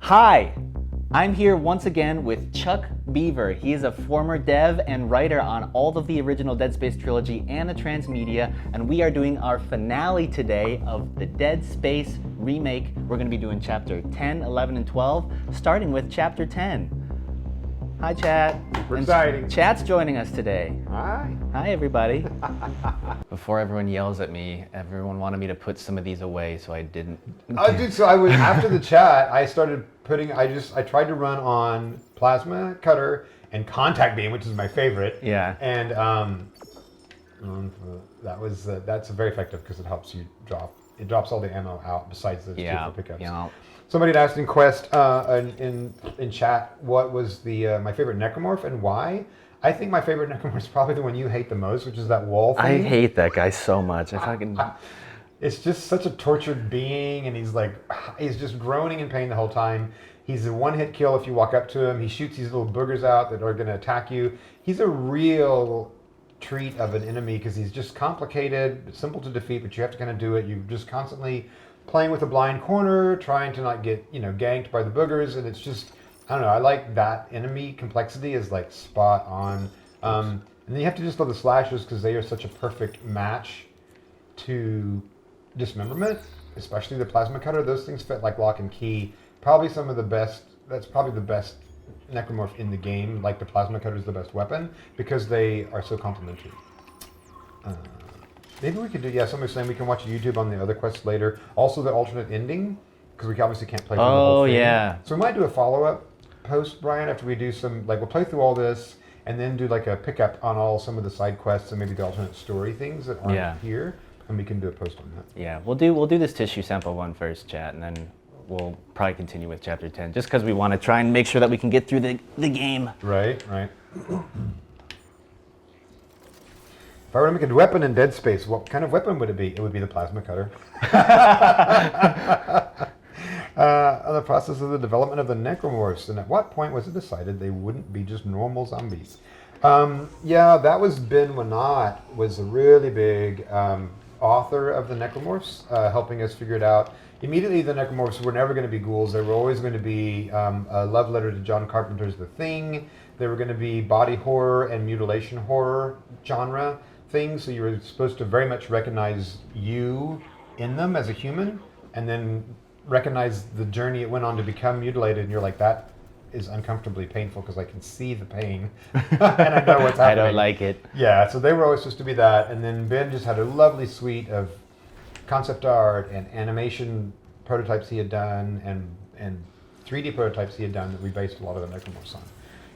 Hi, I'm here once again with Chuck Beaver. He is a former dev and writer on all of the original Dead Space trilogy and the transmedia, and we are doing our finale today of the Dead Space remake. We're going to be doing chapter 10, 11, and 12, starting with chapter 10. Hi, Chat. Super exciting. Chat's joining us today. Hi. Hi, everybody. Before everyone yells at me, everyone wanted me to put some of these away, so I didn't. Oh, dude, so I was, after the chat, I started putting, I tried to run on Plasma Cutter and Contact Beam, which is my favorite. Yeah. And that's very effective because it helps you it drops all the ammo out besides the two for pickups. Yeah. Somebody had asked in Quest, in chat, what was the my favorite necromorph and why? I think my favorite necromorph is probably the one you hate the most, which is that wall thing. I hate that guy so much. It's just such a tortured being, and he's just groaning in pain the whole time. He's a one-hit kill if you walk up to him. He shoots these little boogers out that are going to attack you. He's a real treat of an enemy because he's just complicated, simple to defeat, but you have to kind of do it. You're just constantly playing with a blind corner, trying to not get ganked by the boogers, and it's just, I don't know, I like that enemy complexity is like spot on. And then you have to just love the slashers because they are such a perfect match to dismemberment, especially the plasma cutter. Those things fit like lock and key. Probably some of the best, that's probably the best necromorph in the game. Like the plasma cutter is the best weapon because they are so complementary. Maybe we could do, somebody's saying we can watch YouTube on the other quests later. Also the alternate ending, because we obviously can't play through the whole thing. Yeah. So we might do a follow-up post, Brian, after we do some, we'll play through all this and then do like a pickup on some of the side quests and maybe the alternate story things that aren't here. And we can do a post on that. Yeah, we'll do this tissue sample one first, Chat, and then we'll probably continue with chapter 10, just because we want to try and make sure that we can get through the game. Right. If I were to make a weapon in Dead Space, what kind of weapon would it be? It would be the plasma cutter. On the process of the development of the necromorphs, and at what point was it decided they wouldn't be just normal zombies? That was Ben Wanat, was a really big author of the necromorphs, helping us figure it out. Immediately, the necromorphs were never going to be ghouls. They were always going to be a love letter to John Carpenter's The Thing. They were going to be body horror and mutilation horror genre things. So you were supposed to very much recognize you in them as a human, and then recognize the journey it went on to become mutilated. And you're like, that is uncomfortably painful because I can see the pain and I know what's happening. I don't like it. Yeah, so they were always supposed to be that. And then Ben just had a lovely suite of concept art and animation prototypes he had done and 3D prototypes he had done that we based a lot of the necromorphs on.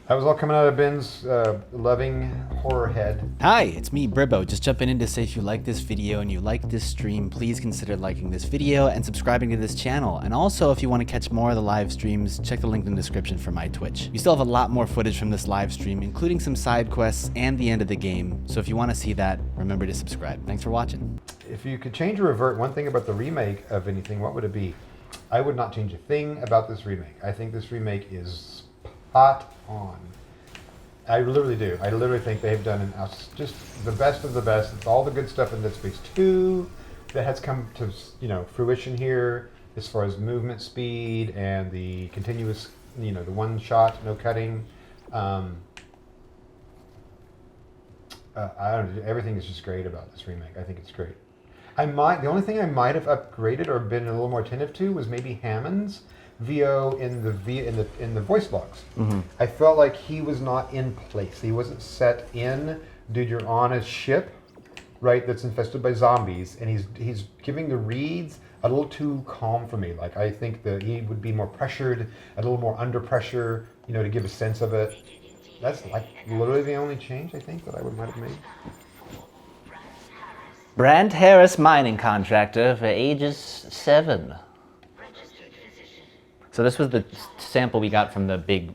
That was all coming out of Ben's loving horror head. Hi, it's me, Bribo. Just jumping in to say if you like this video and you like this stream, please consider liking this video and subscribing to this channel. And also, if you want to catch more of the live streams, check the link in the description for my Twitch. We still have a lot more footage from this live stream, including some side quests and the end of the game. So if you want to see that, remember to subscribe. Thanks for watching. If you could change or revert one thing about the remake of anything, what would it be? I would not change a thing about this remake. I think this remake is spot on. I literally do. I literally think they've done just the best of the best. It's all the good stuff in Dead Space 2 that has come to fruition here as far as movement speed and the continuous, the one shot, no cutting. I don't know. Everything is just great about this remake. I think it's great. The only thing I might have upgraded or been a little more attentive to was maybe Hammond's VO in the voice logs. Mm-hmm. I felt like he was not in place. He wasn't set in. Dude, you're on a ship, right? That's infested by zombies, and he's giving the reads a little too calm for me. Like I think that he would be more pressured, a little more under pressure, to give a sense of it. That's like literally the only change I think that I might have made. Brand Harris mining contractor for ages 7. So this was the sample we got from the big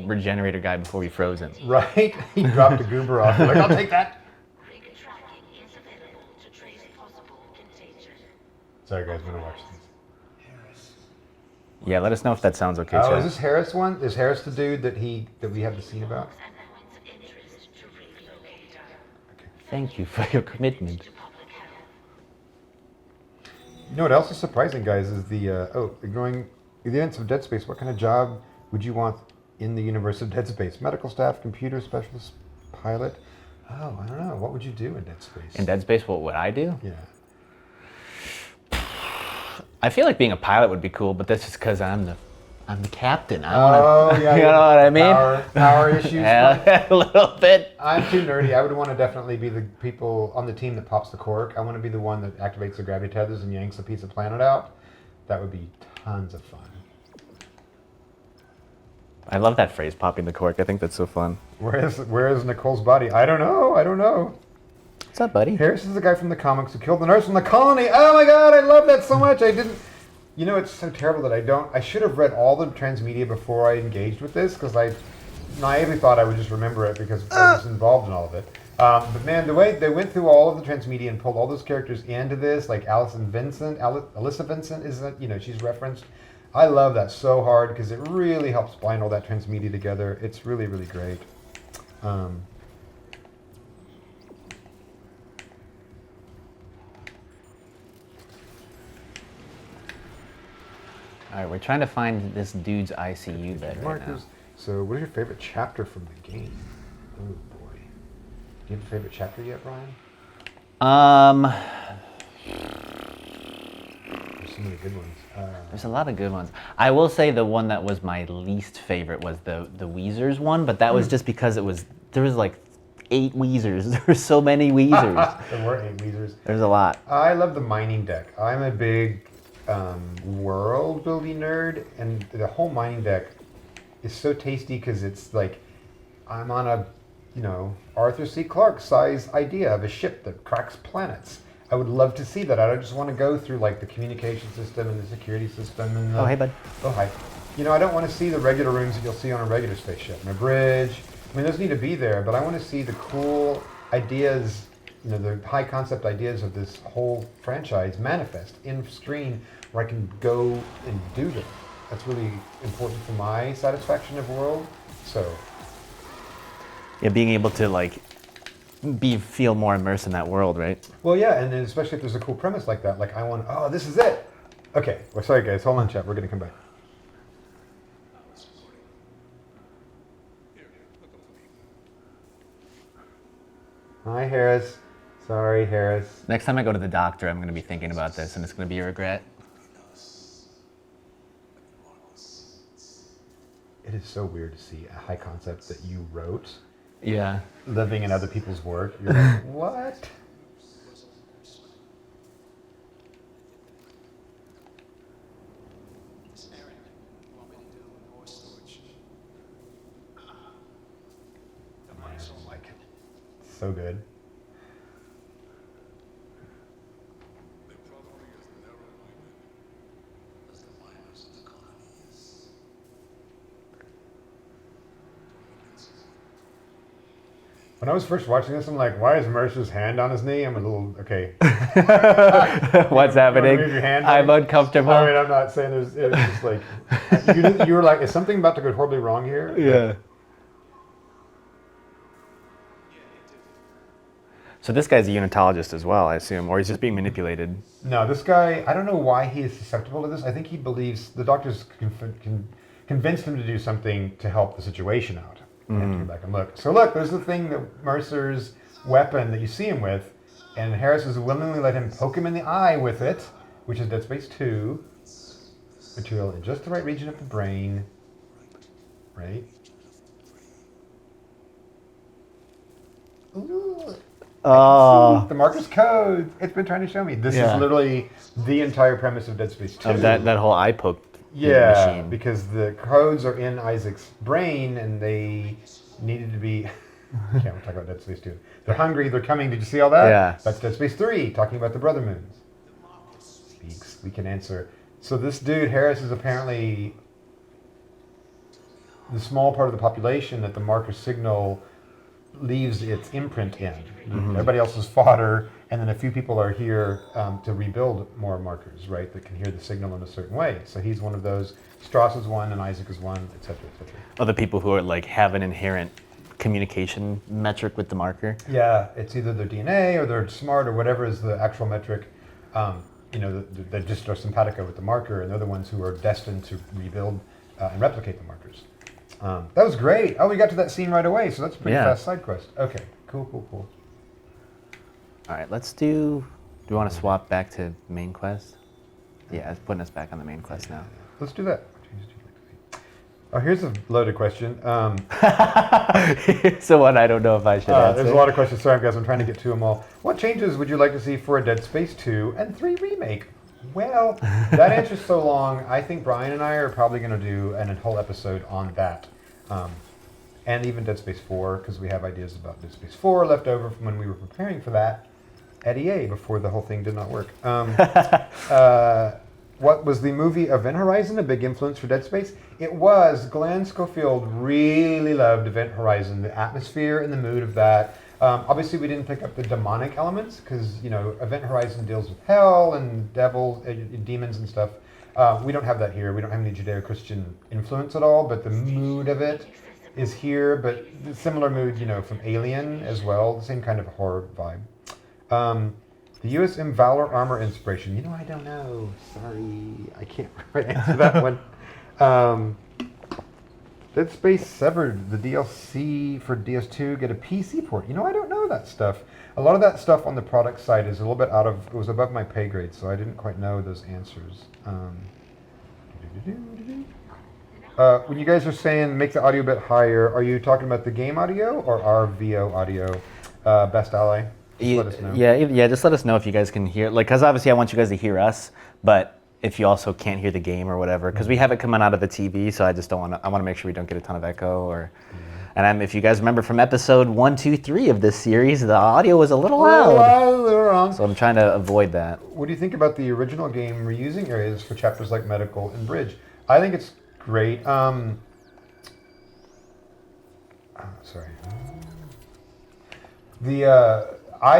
regenerator guy before we froze him. Right? He dropped a goober off. Like, I'll take that. Sorry guys, I'm gonna watch this. Yeah, let us know if that sounds okay. Oh, is this Harris one? Is Harris the dude that we have the scene about? Okay. Thank you for your commitment. You know what else is surprising, guys, is the ignoring the events of Dead Space, what kind of job would you want in the universe of Dead Space? Medical staff, computer specialist, pilot? Oh, I don't know. What would you do in Dead Space? In Dead Space, what would I do? Yeah. I feel like being a pilot would be cool, but that's just because I'm the captain. Yeah. You know what I mean? Power issues. Yeah, a little bit. I'm too nerdy. I would want to definitely be the people on the team that pops the cork. I want to be the one that activates the gravity tethers and yanks a piece of planet out. That would be tons of fun. I love that phrase, popping the cork. I think that's so fun. Where is Nicole's body? I don't know. What's up, buddy? Harris is the guy from the comics who killed the nurse from the colony. Oh my god, I love that so much. I didn't. You know, it's so terrible that I should have read all the transmedia before I engaged with this, because I naively thought I would just remember it because I was involved in all of it. But man, the way they went through all of the transmedia and pulled all those characters into this, like Alyssa Vincent is, she's referenced. I love that so hard because it really helps bind all that transmedia together. It's really, really great. All right, we're trying to find this dude's ICU bed right now. So, what is your favorite chapter from the game? Oh boy, do you have a favorite chapter yet, Brian? There's so many good ones. There's a lot of good ones. I will say the one that was my least favorite was the Weezers one, but that was just because there was like 8 Weezers. There were so many Weezers. There were 8 Weezers. There's a lot. I love the mining deck. I'm a big world building nerd, and the whole mining deck is so tasty because it's like I'm on a Arthur C. Clarke size idea of a ship that cracks planets. I would love to see that. I just want to go through like the communication system and the security system and Oh, hey, bud. Oh, hi. I don't want to see the regular rooms that you'll see on a regular spaceship and a bridge. I mean, those need to be there, but I want to see the cool ideas, the high concept ideas of this whole franchise manifest in screen where I can go and do them. That's really important for my satisfaction of world. So, Yeah, being able to like feel more immersed in that world, right? well, yeah, and then especially if there's a cool premise like that, like this is it. Okay, well, sorry guys, hold on, chat. We're gonna come back. Hi, Harris. Sorry, Harris. Next time I go to the doctor, I'm going to be thinking about this, and it's going to be a regret. It is so weird to see a high concept that you wrote Yeah. living in other people's work. You're like, what? I don't like it. So good. When I was first watching this, I'm like, why is Mercer's hand on his knee? I'm a little, okay. What's happening? Move your hand I'm back? uncomfortable. I mean, I'm not saying it was just like, you were like, is something about to go horribly wrong here? Yeah. So this guy's a unitologist as well, I assume, or he's just being manipulated. No, this guy, I don't know why he is susceptible to this. I think he believes the doctors convinced him to do something to help the situation out. I have to go back and look. So look, there's the thing that Mercer's weapon that you see him with, and Harris has willingly let him poke him in the eye with it, which is Dead Space 2. Material in just the right region of the brain. Right? Ooh. The marker's code. It's been trying to show me. This is literally the entire premise of Dead Space 2. Of that whole eye poke machine. Because the codes are in Isaac's brain and they needed to be... I can't talk about Dead Space 2. They're hungry, they're coming. Did you see all that? Yeah. That's Dead Space 3, talking about the Brother Moons. Speaks, we can answer. So this dude, Harris, is apparently the small part of the population that the marker signal leaves its imprint in. Everybody else is fodder, and then a few people are here to rebuild more markers, right, that can hear the signal in a certain way. So he's one of those. Strauss is one, and Isaac is one, et cetera, et cetera. Other people who are like have an inherent communication metric with the marker. Yeah, it's either their DNA or they're smart or whatever is the actual metric. that just are simpatico with the marker, and they're the ones who are destined to rebuild and replicate the markers. That was great. Oh, we got to that scene right away, so that's a pretty fast side quest. Okay, cool. All right, let's do you want to swap back to main quest? Yeah, it's putting us back on the main quest now. Let's do that. Oh, here's a loaded question. Here's the one I don't know if I should answer. There's a lot of questions. Sorry, guys, I'm trying to get to them all. What changes would you like to see for a Dead Space 2 and 3 remake? Well, that answer's so long. I think Brian and I are probably going to do a whole episode on that. And even Dead Space 4, because we have ideas about Dead Space 4 left over from when we were preparing for that at EA before the whole thing did not work. What was the movie Event Horizon a big influence for Dead Space? It was. Glenn Schofield really loved Event Horizon, the atmosphere and the mood of that. Obviously, we didn't pick up the demonic elements because, Event Horizon deals with hell and devils, demons and stuff. We don't have that here. We don't have any Judeo-Christian influence at all, but the mood of it is here. But the similar mood, from Alien as well, the same kind of horror vibe. The USM Valor Armor inspiration. I don't know. Sorry, I can't quite answer that one. Dead Space Severed, the DLC for DS2, get a PC port. I don't know that stuff. A lot of that stuff on the product side is a little bit it was above my pay grade, so I didn't quite know those answers. When you guys are saying make the audio a bit higher, are you talking about the game audio or our VO audio? Best Ally? Let us know. Yeah, just let us know if you guys can hear, because obviously I want you guys to hear us, but if you also can't hear the game or whatever, because we have it coming out of the TV, so I just don't want to, I want to make sure we don't get a ton of echo and if you guys remember from episode 1, 2, 3 of this series, the audio was a little loud. So I'm trying to avoid that. What do you think about the original game reusing areas for chapters like Medical and Bridge? I think it's great. I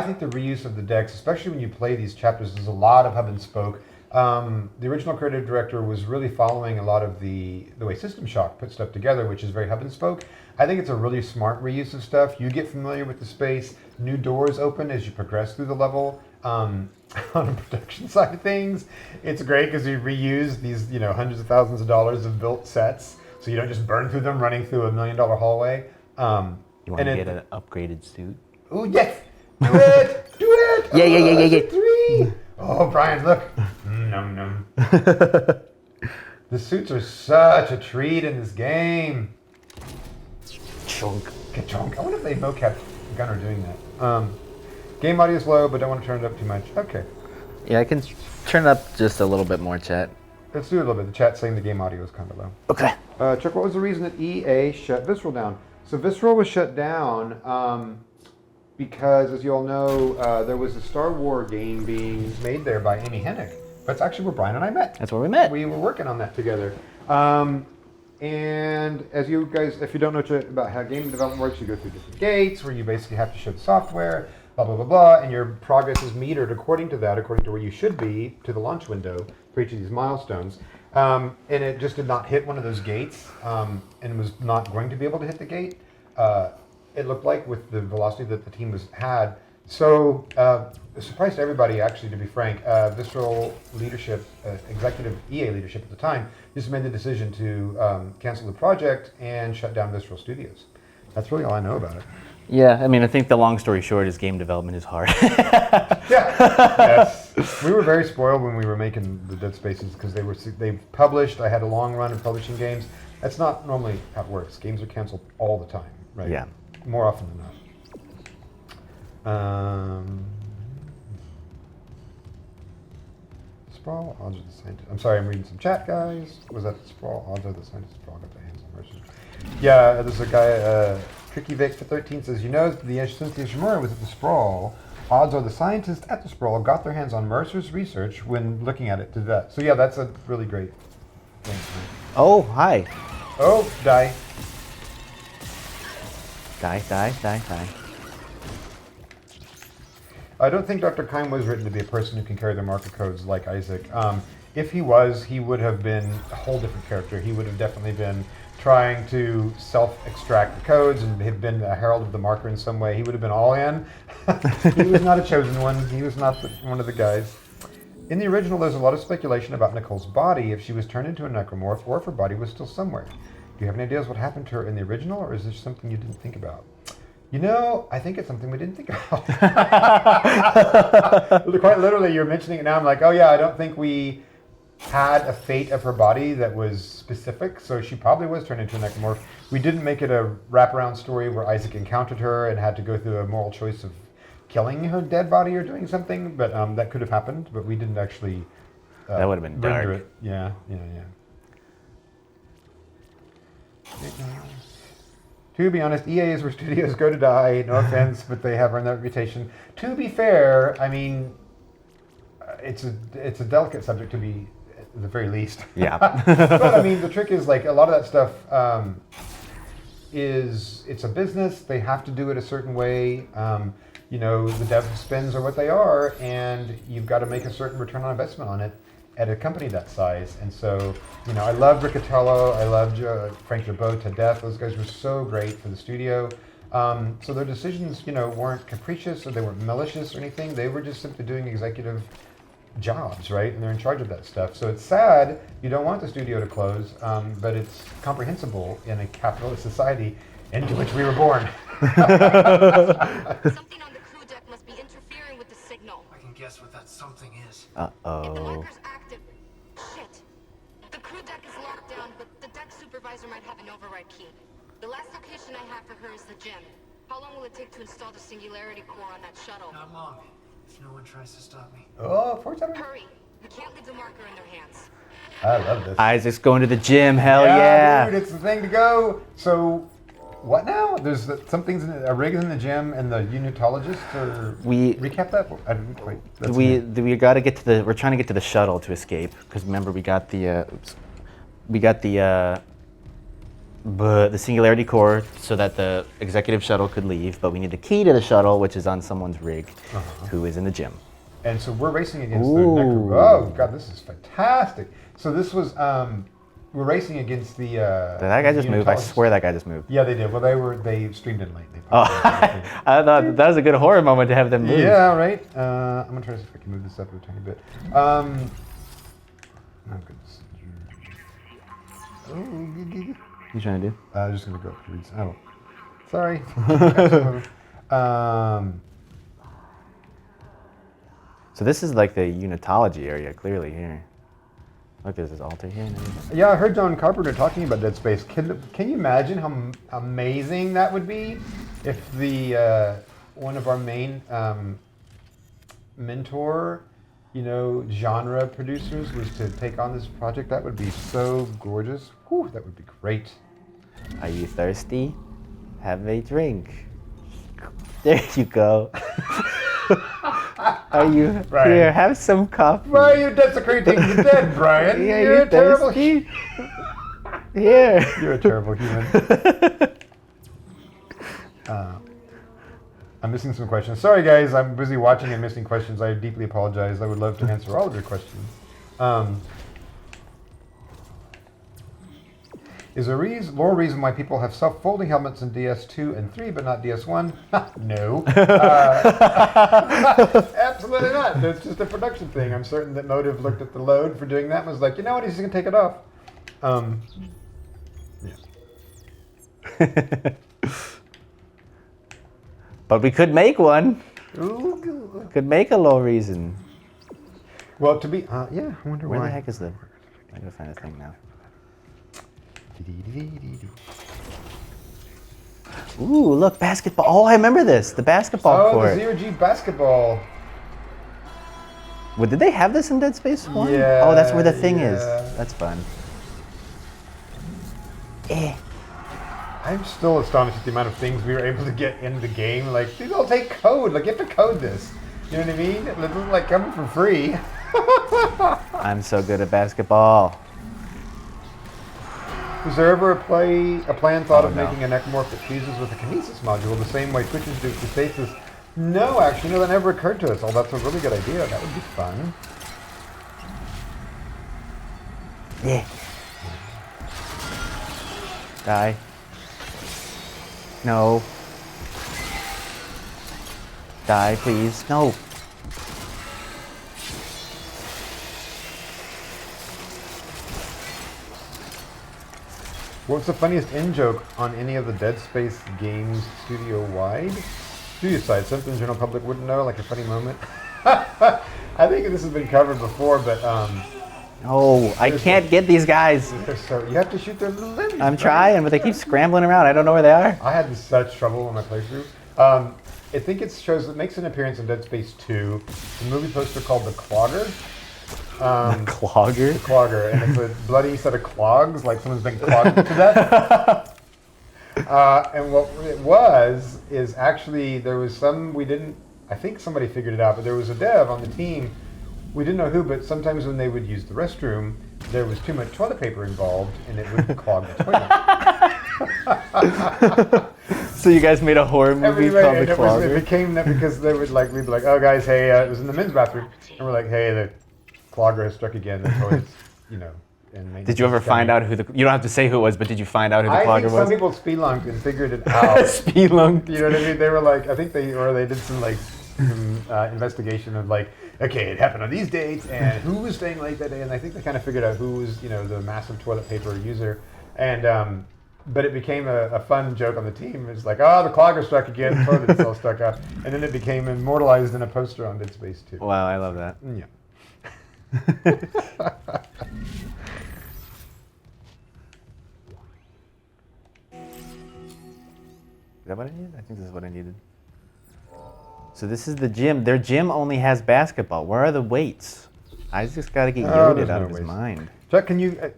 think the reuse of the decks, especially when you play these chapters, there's a lot of hub and spoke. The original creative director was really following a lot of the way System Shock put stuff together, which is very hub and spoke. I think it's a really smart reuse of stuff. You get familiar with the space, new doors open as you progress through the level. On the production side of things, it's great because you reuse these, hundreds of thousands of dollars of built sets, so you don't just burn through them running through $1 million hallway. You want to get an upgraded suit? Oh yes! Do it! Do it! Yeah. 3! Oh, Brian, look. Num num. The suits are such a treat in this game. Chunk. Ka-chunk. I wonder if they mocap Gunner doing that. Game audio is low, but don't want to turn it up too much. Okay. Yeah, I can turn it up just a little bit more, chat. Let's do a little bit. The chat's saying the game audio is kind of low. Okay. Chuck, what was the reason that EA shut Visceral down? So Visceral was shut down because, as you all know, there was a Star Wars game being made there by Amy Hennig. That's actually where Brian and I met. That's where we met. We were working on that together. And as you guys, if you don't know about how game development works, you go through different gates where you basically have to show the software, blah, blah, blah, blah, and your progress is metered according to that, according to where you should be to the launch window for each of these milestones. And it just did not hit one of those gates and was not going to be able to hit the gate. It looked like with the velocity that the team had. So it surprised everybody, actually, to be frank. Visceral leadership, executive EA leadership at the time, just made the decision to cancel the project and shut down Visceral Studios. That's really all I know about it. Yeah, I mean, I think the long story short is game development is hard. Yes. We were very spoiled when we were making the Dead Spaces because they published. I had a long run of publishing games. That's not normally how it works. Games are canceled all the time, right? Yeah. More often than not. Sprawl, odds are the scientists. I'm sorry, I'm reading some chat, guys. Was that Sprawl? Odds are the scientists. Sprawl got their hands on Mercer's. Yeah, there's a guy, Tricky Vic for 13 says, Cynthia Shimura was at the Sprawl. Odds are the scientists at the Sprawl got their hands on Mercer's research when looking at it to that. So yeah, that's a really great thing. Oh, hi. Oh, die. Die. I don't think Dr. Kime was written to be a person who can carry the marker codes like Isaac. If he was, he would have been a whole different character. He would have definitely been trying to self-extract the codes and have been a herald of the marker in some way. He would have been all in. He was not a chosen one. He was not one of the guys. In the original, there's a lot of speculation about Nicole's body, if she was turned into a necromorph, or if her body was still somewhere. Do you have any ideas what happened to her in the original, or is this something you didn't think about? You know, I think it's something we didn't think about. Quite literally, you're mentioning it now. I'm like, oh yeah, I don't think we had a fate of her body that was specific, so she probably was turned into a necromorph. We didn't make it a wraparound story where Isaac encountered her and had to go through a moral choice of killing her dead body or doing something, but that could have happened, but we didn't actually that would have been dark. render it. Yeah. To be honest, EA is where studios go to die. No offense, but they have earned that reputation. To be fair, I mean, it's a delicate subject to be, at the very least. Yeah. But I mean, the trick is like a lot of that stuff it's a business. They have to do it a certain way. You know, the dev spends are what they are, and you've got to make a certain return on investment on it at a company that size. And so, you know, I love Riccatello, I loved Frank Gerbeau to death. Those guys were so great for the studio. So their decisions, you know, weren't capricious or they weren't malicious or anything. They were just simply doing executive jobs, right? And they're in charge of that stuff. So it's sad, you don't want the studio to close, but it's comprehensible in a capitalist society into which we were born. Something on the crew deck must be interfering with the signal. I can guess what that something is. If the Uh-oh. marker's active, shit. The crew deck is locked down, but the deck supervisor might have an override key. The last location I have for her is the gym. How long will it take to install the singularity core on that shuttle? Not long. If no one tries to stop me. Oh, poor time. Hurry. We can't leave the marker in their hands. I love this. Isaac's going to the gym. Hell yeah. Dude, it's the thing to go. So, what now? There's something's a rig in the gym and the unitologist, or recap that. I didn't quite. We got to get to the. We're trying to get to the shuttle to escape because remember we got the. The singularity core so that the executive shuttle could leave, but we need the key to the shuttle, which is on someone's rig, who is in the gym. And so we're racing against the necro. Oh god, this is fantastic. So this was we're racing against the. Did that guy just move? I swear that guy just moved. Yeah, they did. Well, they streamed in late. Oh, I thought that was a good horror moment to have them move. Yeah, right. I'm gonna try to see if I can move this up a tiny bit. Oh goodness. What are you trying to do? I'm just gonna go up to read. Oh, sorry. So this is like the unitology area, clearly here. Look, there's this altar here and everything. Yeah, I heard John Carpenter talking about Dead Space. Can you imagine how amazing that would be if the one of our main mentor, you know, genre producers was to take on this project? That would be so gorgeous. Whew, that would be great. Are you thirsty? Have a drink. There you go. Are you Brian. here? Have some coffee. Why are you desecrating the dead, Brian? Yeah, You're you a terrible. thirsty? Here. You're a terrible human. I'm missing some questions. Sorry, guys. I'm busy watching and missing questions. I deeply apologize. I would love to answer all of your questions. Is there a lore reason why people have self-folding helmets in DS2 and 3 but not DS1? No. Absolutely not. It's just a production thing. I'm certain that Motive looked at the load for doing that and was like, you know what, he's just going to take it off. Yeah. But we could make one. Ooh. Could make a low reason. Well, to be, yeah, I wonder Where why. the heck is the... I gotta find the thing now. Ooh, look, basketball. Oh, I remember this. The basketball court. Oh, the Zero-G basketball. Well, did they have this in Dead Space 1? Yeah, Oh, that's where the thing is. yeah. That's fun. I'm still astonished at the amount of things we were able to get in the game. Like, these all take code. Like, you have to code this. You know what I mean? It doesn't like coming for free. I'm so good at basketball. Was there ever a plan thought of no. making a necromorph that fuses with a kinesis module the same way Twitches do with stasis? No, actually, no, that never occurred to us. Oh, that's a really good idea. That would be fun. Yeah. Die. No. Die, please. No. What's the funniest in-joke on any of the Dead Space games studio-wide? Studio side, something general public wouldn't know, like a funny moment. I think this has been covered before, but Oh, I can't get these guys. you have to shoot their little limbs. I'm right? trying, but they keep scrambling around. I don't know where they are. I had such trouble in my playthrough. I think it makes an appearance in Dead Space 2. A movie poster called The Clogger. Clogger? The Clogger, and it's a bloody set of clogs, like someone's been clogged to death. And what it was is actually there was some I think somebody figured it out, but there was a dev on the team. We didn't know who, but sometimes when they would use the restroom, there was too much toilet paper involved, and it would clog the toilet. So you guys made a horror movie called The Clogger? It became that because they would we'd be like, oh guys, hey, it was in the men's bathroom, and we're like, hey, the clogger has struck again. The toilet's, And Did you ever find out who you don't have to say who it was, but did you find out who the I clogger think was? some people spelunked and figured it out. Spelunked. You know what I mean? They were like, I think they did some investigation of okay, it happened on these dates, and who was staying late that day, and I think they kind of figured out who was, the massive toilet paper user, and but it became a fun joke on the team. It's like, oh, the clogger struck again, the toilet's all stuck up, and then it became immortalized in a poster on Dead Space 2. Wow, I love that. Yeah. Is that what I needed? I think this is what I needed. So this is the gym. Their gym only has basketball. Where are the weights? I just got to get there's Yoda out no of his weights. mind. Chuck,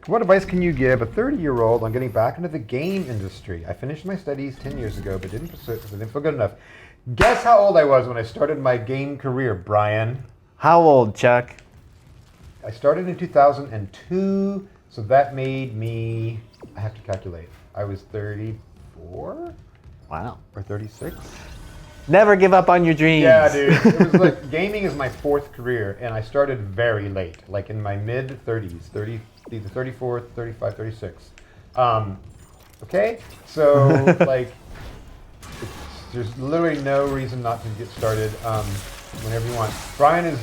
what advice can you give a 30-year-old on getting back into the game industry? I finished my studies 10 years ago, but didn't pursue it because I didn't feel good enough. Guess how old I was when I started my game career, Brian? How old, Chuck? I started in 2002, so that made me, I have to calculate, I was 34 Wow. or 36? Never give up on your dreams. Yeah, dude. It was like gaming is my fourth career, and I started very late, like in my mid-30s, either 34, 35, 36. Okay, so there's literally no reason not to get started whenever you want. Brian is,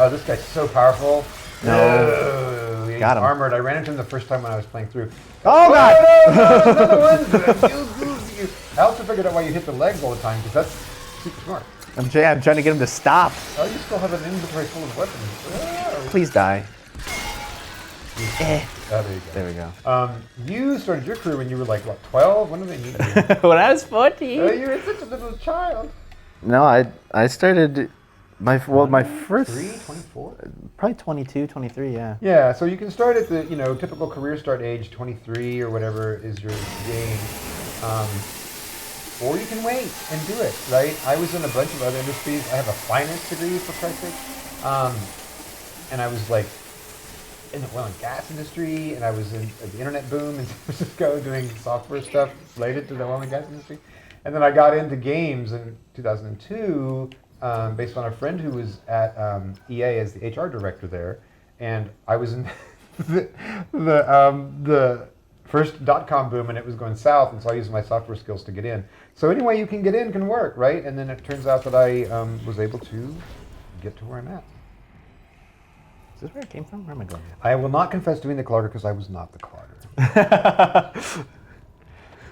this guy's so powerful. No. He's Got him. armored. I ran into him the first time when I was playing through. Oh, God! No, another one! I also figured out why you hit the legs all the time, because that's super smart. I'm trying to get him to stop. Oh, you still have an inventory full of weapons. Oh. Please die. Oh, there you go. There we go. You started your career when you were like, what, 12? When did they need you? When I was 14. Oh, you were such a little child. No, I started my first 24? probably 22, 23, yeah. Yeah, so you can start at the typical career start age, 23 or whatever is your game, or you can wait and do it. Right? I was in a bunch of other industries. I have a finance degree, for Christ's sake, and I was like in the oil and gas industry, and I was in the internet boom in San Francisco doing software stuff related to the oil and gas industry, and then I got into games in 2002. Based on a friend who was at EA as the HR director there, and I was in the first .com boom, and it was going south, and so I used my software skills to get in. So any way you can get in can work, right? And then it turns out that I was able to get to where I'm at. Is this where it came from? Where am I going? I will not confess to being the Clogger because I was not the Clogger.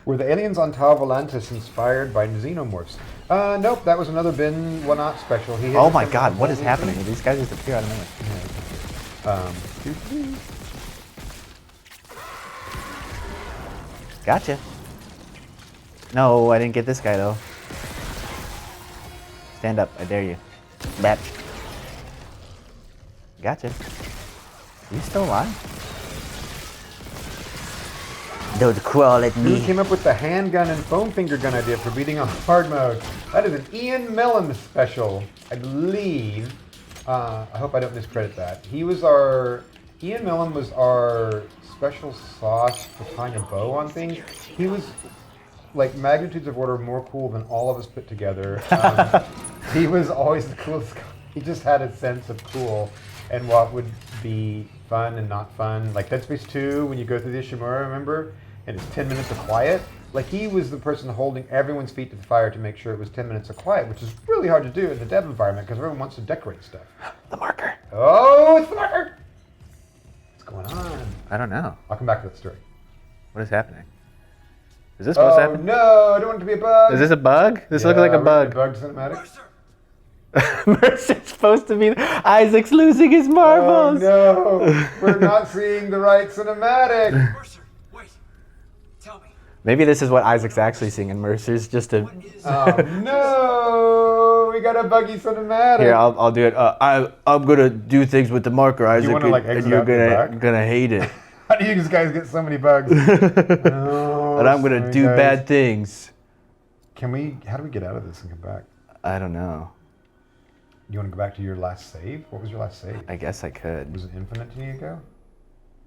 Were the aliens on Tau Volantis inspired by xenomorphs? Nope, that was another Ben Wanot special. Oh my God, what is happening? These guys just appear out of nowhere. Gotcha. No, I didn't get this guy though. Stand up, I dare you. Bat. Gotcha. You still alive? Don't crawl at Who me. came up with the handgun and foam finger gun idea for beating on hard mode? That is an Ian Mellon special, I believe. I hope I don't miscredit that. Ian Mellon was our special sauce for tying a bow on things. He was like magnitudes of order more cool than all of us put together. He was always the coolest guy. He just had a sense of cool and what would be fun and not fun. Like Dead Space 2, when you go through the Ishimura, remember? And it's 10 minutes of quiet. Like he was the person holding everyone's feet to the fire to make sure it was 10 minutes of quiet, which is really hard to do in the dev environment because everyone wants to decorate stuff. The marker. Oh, it's the marker! What's going on? I don't know. I'll come back to that story. What is happening? Is this supposed to Oh happen? no, I don't want it to be a bug. Is this a bug? This looks like a we're bug. gonna Bug cinematic. Mercer's supposed to be. Isaac's losing his Oh marbles. no, we're not seeing the right cinematic. Mercer, wait. Tell me. Maybe this is what Isaac's actually seeing, and Mercer's just a. What is Oh no, we got a buggy cinematic. Here, I'll do it. I'm gonna do things with the marker, Isaac, wanna, like, and exit you're out the back? gonna hate it. How do you guys get so many bugs? Oh, And I'm gonna sorry, do guys. bad things. How do we get out of this and come back? I don't know. You want to go back to your last save? What was your last save? I guess I could. Was it infinite to you go?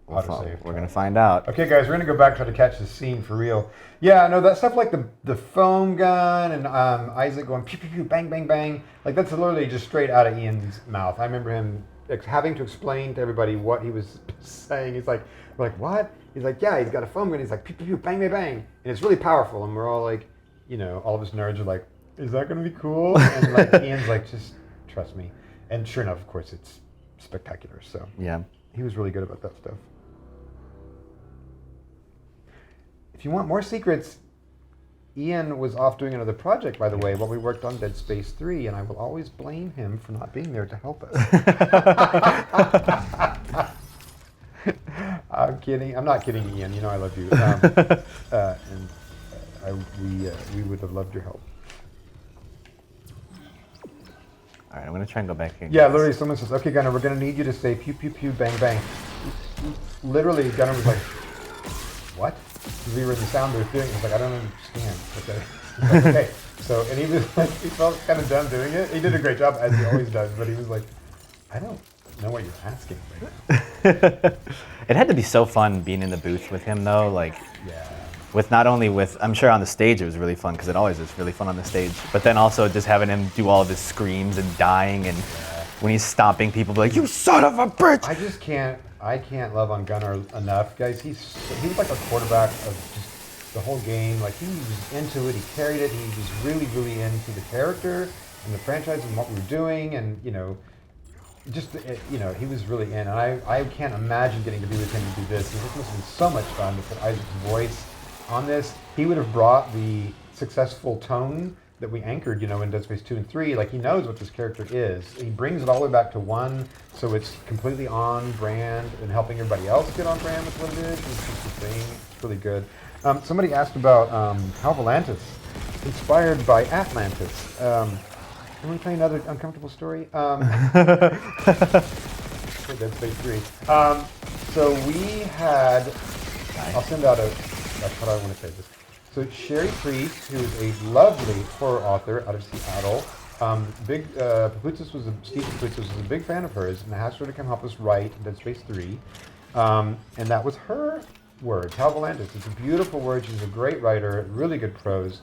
We're gonna find out. Okay, guys, we're gonna go back try to catch the scene for real. Yeah, no, that stuff like the foam gun and Isaac going pew pew pew bang bang bang, like that's literally just straight out of Ian's mouth. I remember him having to explain to everybody what he was saying. He's like, we're like, what? He's like, yeah, he's got a foam gun. He's like pew pew pew bang bang bang, and it's really powerful. And we're all like, all of us nerds are like, is that gonna be cool? And like Ian's like, just trust me. And sure enough, of course, it's spectacular. So Yeah. he was really good about that stuff. If you want more secrets, Ian was off doing another project, by the way, while we worked on Dead Space 3, and I will always blame him for not being there to help us. I'm kidding. I'm not kidding, Ian. You know I love you. We would have loved your help. All right, I'm gonna try and go back here. Yeah, literally, someone says, okay, Gunnar, we're going to need you to say pew, pew, pew, bang, bang. Literally, Gunnar was like, what? Because we were in the sound booth doing it. He's like, I don't understand. Okay. He's like, okay. So, and he was like, he felt kind of dumb doing it. He did a great job, as he always does, but he was like, I don't know what you're asking right now. It had to be so fun being in the booth with him, though. Like, Yeah. with not only with, I'm sure on the stage it was really fun, because it always is really fun on the stage, but then also just having him do all of his screams and dying, and when he's stomping people, be like, you son of a bitch! I can't love on Gunnar enough, guys. He was like a quarterback of just the whole game. Like, he was into it, he carried it, he was really, really into the character and the franchise and what we were doing, and, he was really in. And I can't imagine getting to be with him and do this. This must have been so much fun to put Isaac's voice on this. He would have brought the successful tone that we anchored, in Dead Space 2 and 3. Like, he knows what this character is. He brings it all the way back to 1, so it's completely on brand and helping everybody else get on brand with what it is. It's just a thing. It's really good. Somebody asked about Hal Volantis, inspired by Atlantis. I'm going to tell you another uncomfortable story. Dead Space 3. So we had, I'll send out that's what I want to say this. So Sherry Priest, who is a lovely horror author out of Seattle, Steve Paputzis was a big fan of hers and asked her to come help us write Dead Space 3. And that was her word, Hal Volantis. It's a beautiful word. She's a great writer, really good prose.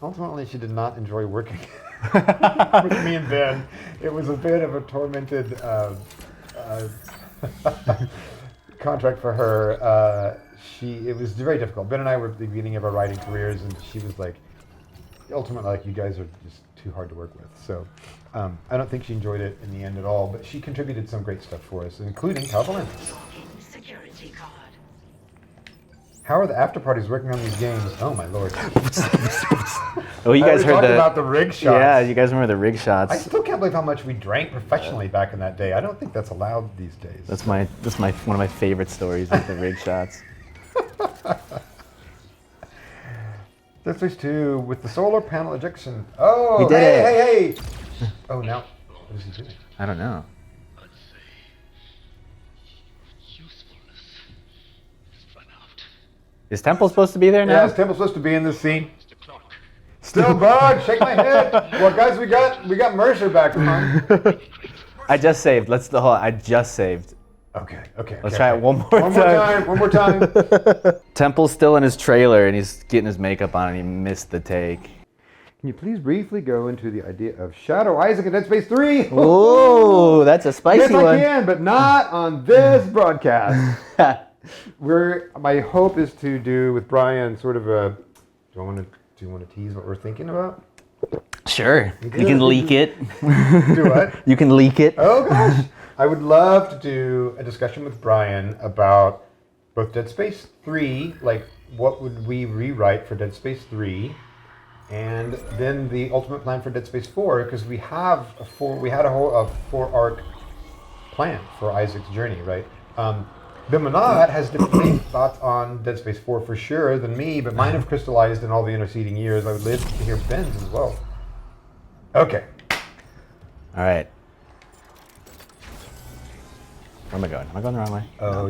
Ultimately, she did not enjoy working with me and Ben. It was a bit of a tormented contract for her. It was very difficult. Ben and I were at the beginning of our writing careers, and she was like, ultimately, like, you guys are just too hard to work with. So I don't think she enjoyed it in the end at all, but she contributed some great stuff for us, including Hal Volantis. Security card. How are the after parties working on these games? Oh my lord! Oh, you guys heard about the rig shots. Yeah, you guys remember the rig I shots? still can't believe how much we drank professionally back in that day. I don't think that's allowed these days. That's one of my favorite stories with the rig shots. Dead Space 2 with the solar panel ejection. Oh, He did hey. Oh, now what is he doing? I don't know. I'd say usefulness has run out. Is Temple supposed to be there Yeah, now? is Temple supposed to be in this scene? Mr. Clark. Still bug, shake my head. Well, guys, we got Mercer back on. I just saved. I just saved. Okay. Let's try it one more time. One more time. Temple's still in his trailer and he's getting his makeup on and he missed the take. Can you please briefly go into the idea of Shadow Isaac in Dead Space 3? Ooh, that's a spicy Yes, I one. can, but not on this broadcast. My hope is to do with Brian sort of a. Do you want to tease what we're thinking about? Sure. You can leak it. Do what? You can leak it. Oh gosh, I would love to do a discussion with Brian about both Dead Space 3, like what would we rewrite for Dead Space 3, and then the ultimate plan for Dead Space 4, because we had a 4-arc plan for Isaac's journey, right? Bill Manat has different thoughts on Dead Space 4 for sure than me, but mine have crystallized in all the interceding years. I would live to hear Ben's as well. Okay. All right. Where am I going? Am I going the wrong way? Oh,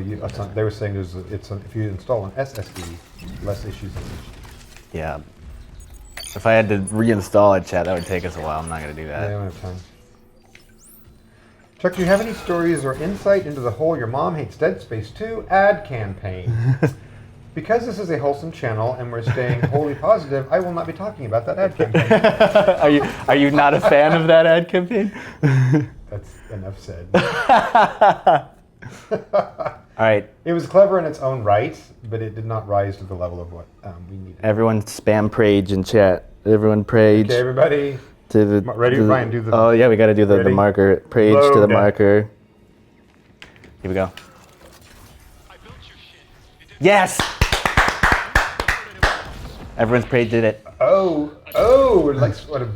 they were saying if you install an SSD, less issues. Yeah. If I had to reinstall it, chat, that would take us a while. I'm not going to do I that. don't have time. Chuck, do you have any stories or insight into the whole Your Mom Hates Dead Space 2 ad campaign? Because this is a wholesome channel and we're staying wholly positive, I will not be talking about that ad campaign. Are you not a fan of that ad campaign? That's enough said. All right. It was clever in its own right, but it did not rise to the level of what we needed. Everyone spam Prage in chat. Everyone Prage. Okay, everybody. To the, Ready, to the, Ryan, do the... Oh, yeah, we got to do the marker. Prage to the Load. marker. Here we go. Yes! Everyone's Prage did it. Oh, like what a...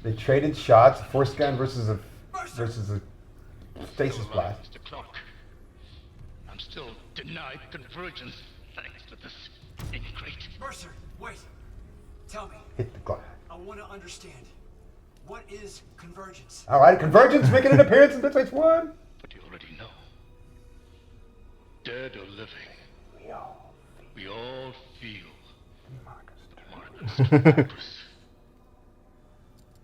They traded shots, force gun versus a stasis blast. Mr. Clark, I'm still denied convergence thanks to this ingrate. Mercer, wait. Tell me. Hit the glass. I want to understand. What is convergence? All right, convergence making an appearance in Dead Space 1. But you already know. Dead or living, we all feel Marcus Marcus.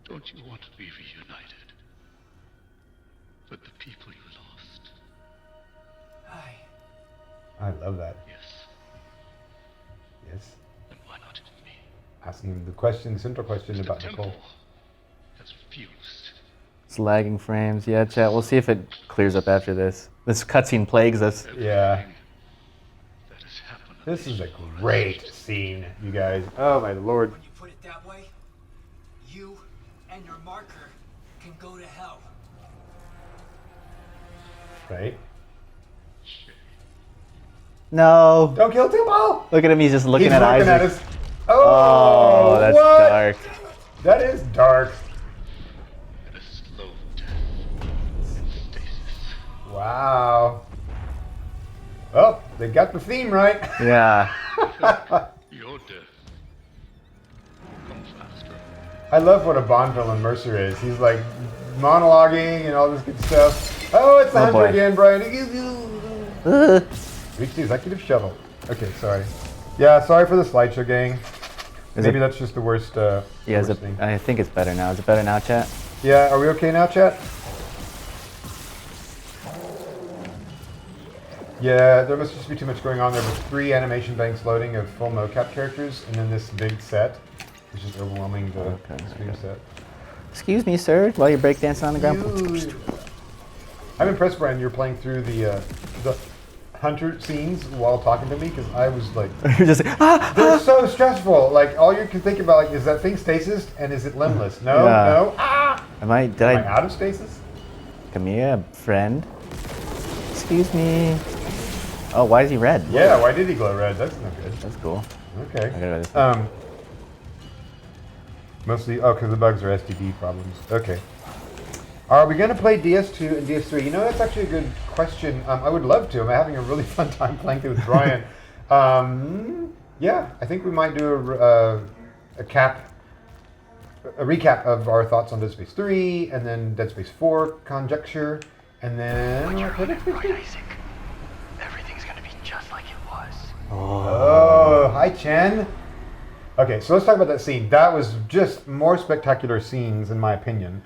Don't you want to be reunited with the people you lost? I love that. Yes. Yes. Then why not me? Asking the central question about The Nicole. temple has refused. It's lagging frames. Yeah, chat. We'll see if it clears up after this. This cutscene plagues us. Yeah. That has happened. This is a great scene, you guys. Oh my lord. When you put it that way, you and your marker can go to hell. Right? No. Don't kill Timo! Look at him. He's just looking He's at looking at Isaac. us. Oh, that's what? dark. That is dark. And a slow death in stasis. Wow. Well, they got the theme right. Yeah. Your death. Come faster. I love what a Bond villain Mercer is. He's like monologuing and all this good stuff. Oh, it's the hunter boy. again, Brian. Reach the executive shuttle. Okay, sorry. Yeah, sorry for the slideshow, gang. Maybe that's just the worst. Yeah, worst thing. I think it's better now. Is it better now, chat? Yeah, are we okay now, chat? Yeah, there must just be too much going on. There was 3 animation banks loading of full mocap characters, and then this big set, which is overwhelming the stream set. Excuse me, sir, while you're breakdancing on the ground. Dude. I'm impressed, Brian. You're playing through the hunter scenes while talking to me, because I was like, You're just like, they're so stressful. Like all you can think about, like, is that thing stasis and is it limbless? No, Yeah. no. Ah! Am I Am I out of stasis? Come here, friend. Excuse me. Oh, why is he red? Yeah. Why did he glow red? That's no good. That's cool. Okay. I gotta go this way. Mostly, because the bugs are STD problems. Okay. Are we going to play DS2 and DS3? You know, that's actually a good question. I would love to. I'm having a really fun time playing through with Brian. Yeah, I think we might do a recap of our thoughts on Dead Space 3, and then Dead Space 4 conjecture, and then Dead Space 3. Isaac. Everything's gonna be just like it was. Oh, hi Chen. Okay, so let's talk about that scene. That was just more spectacular scenes, in my opinion.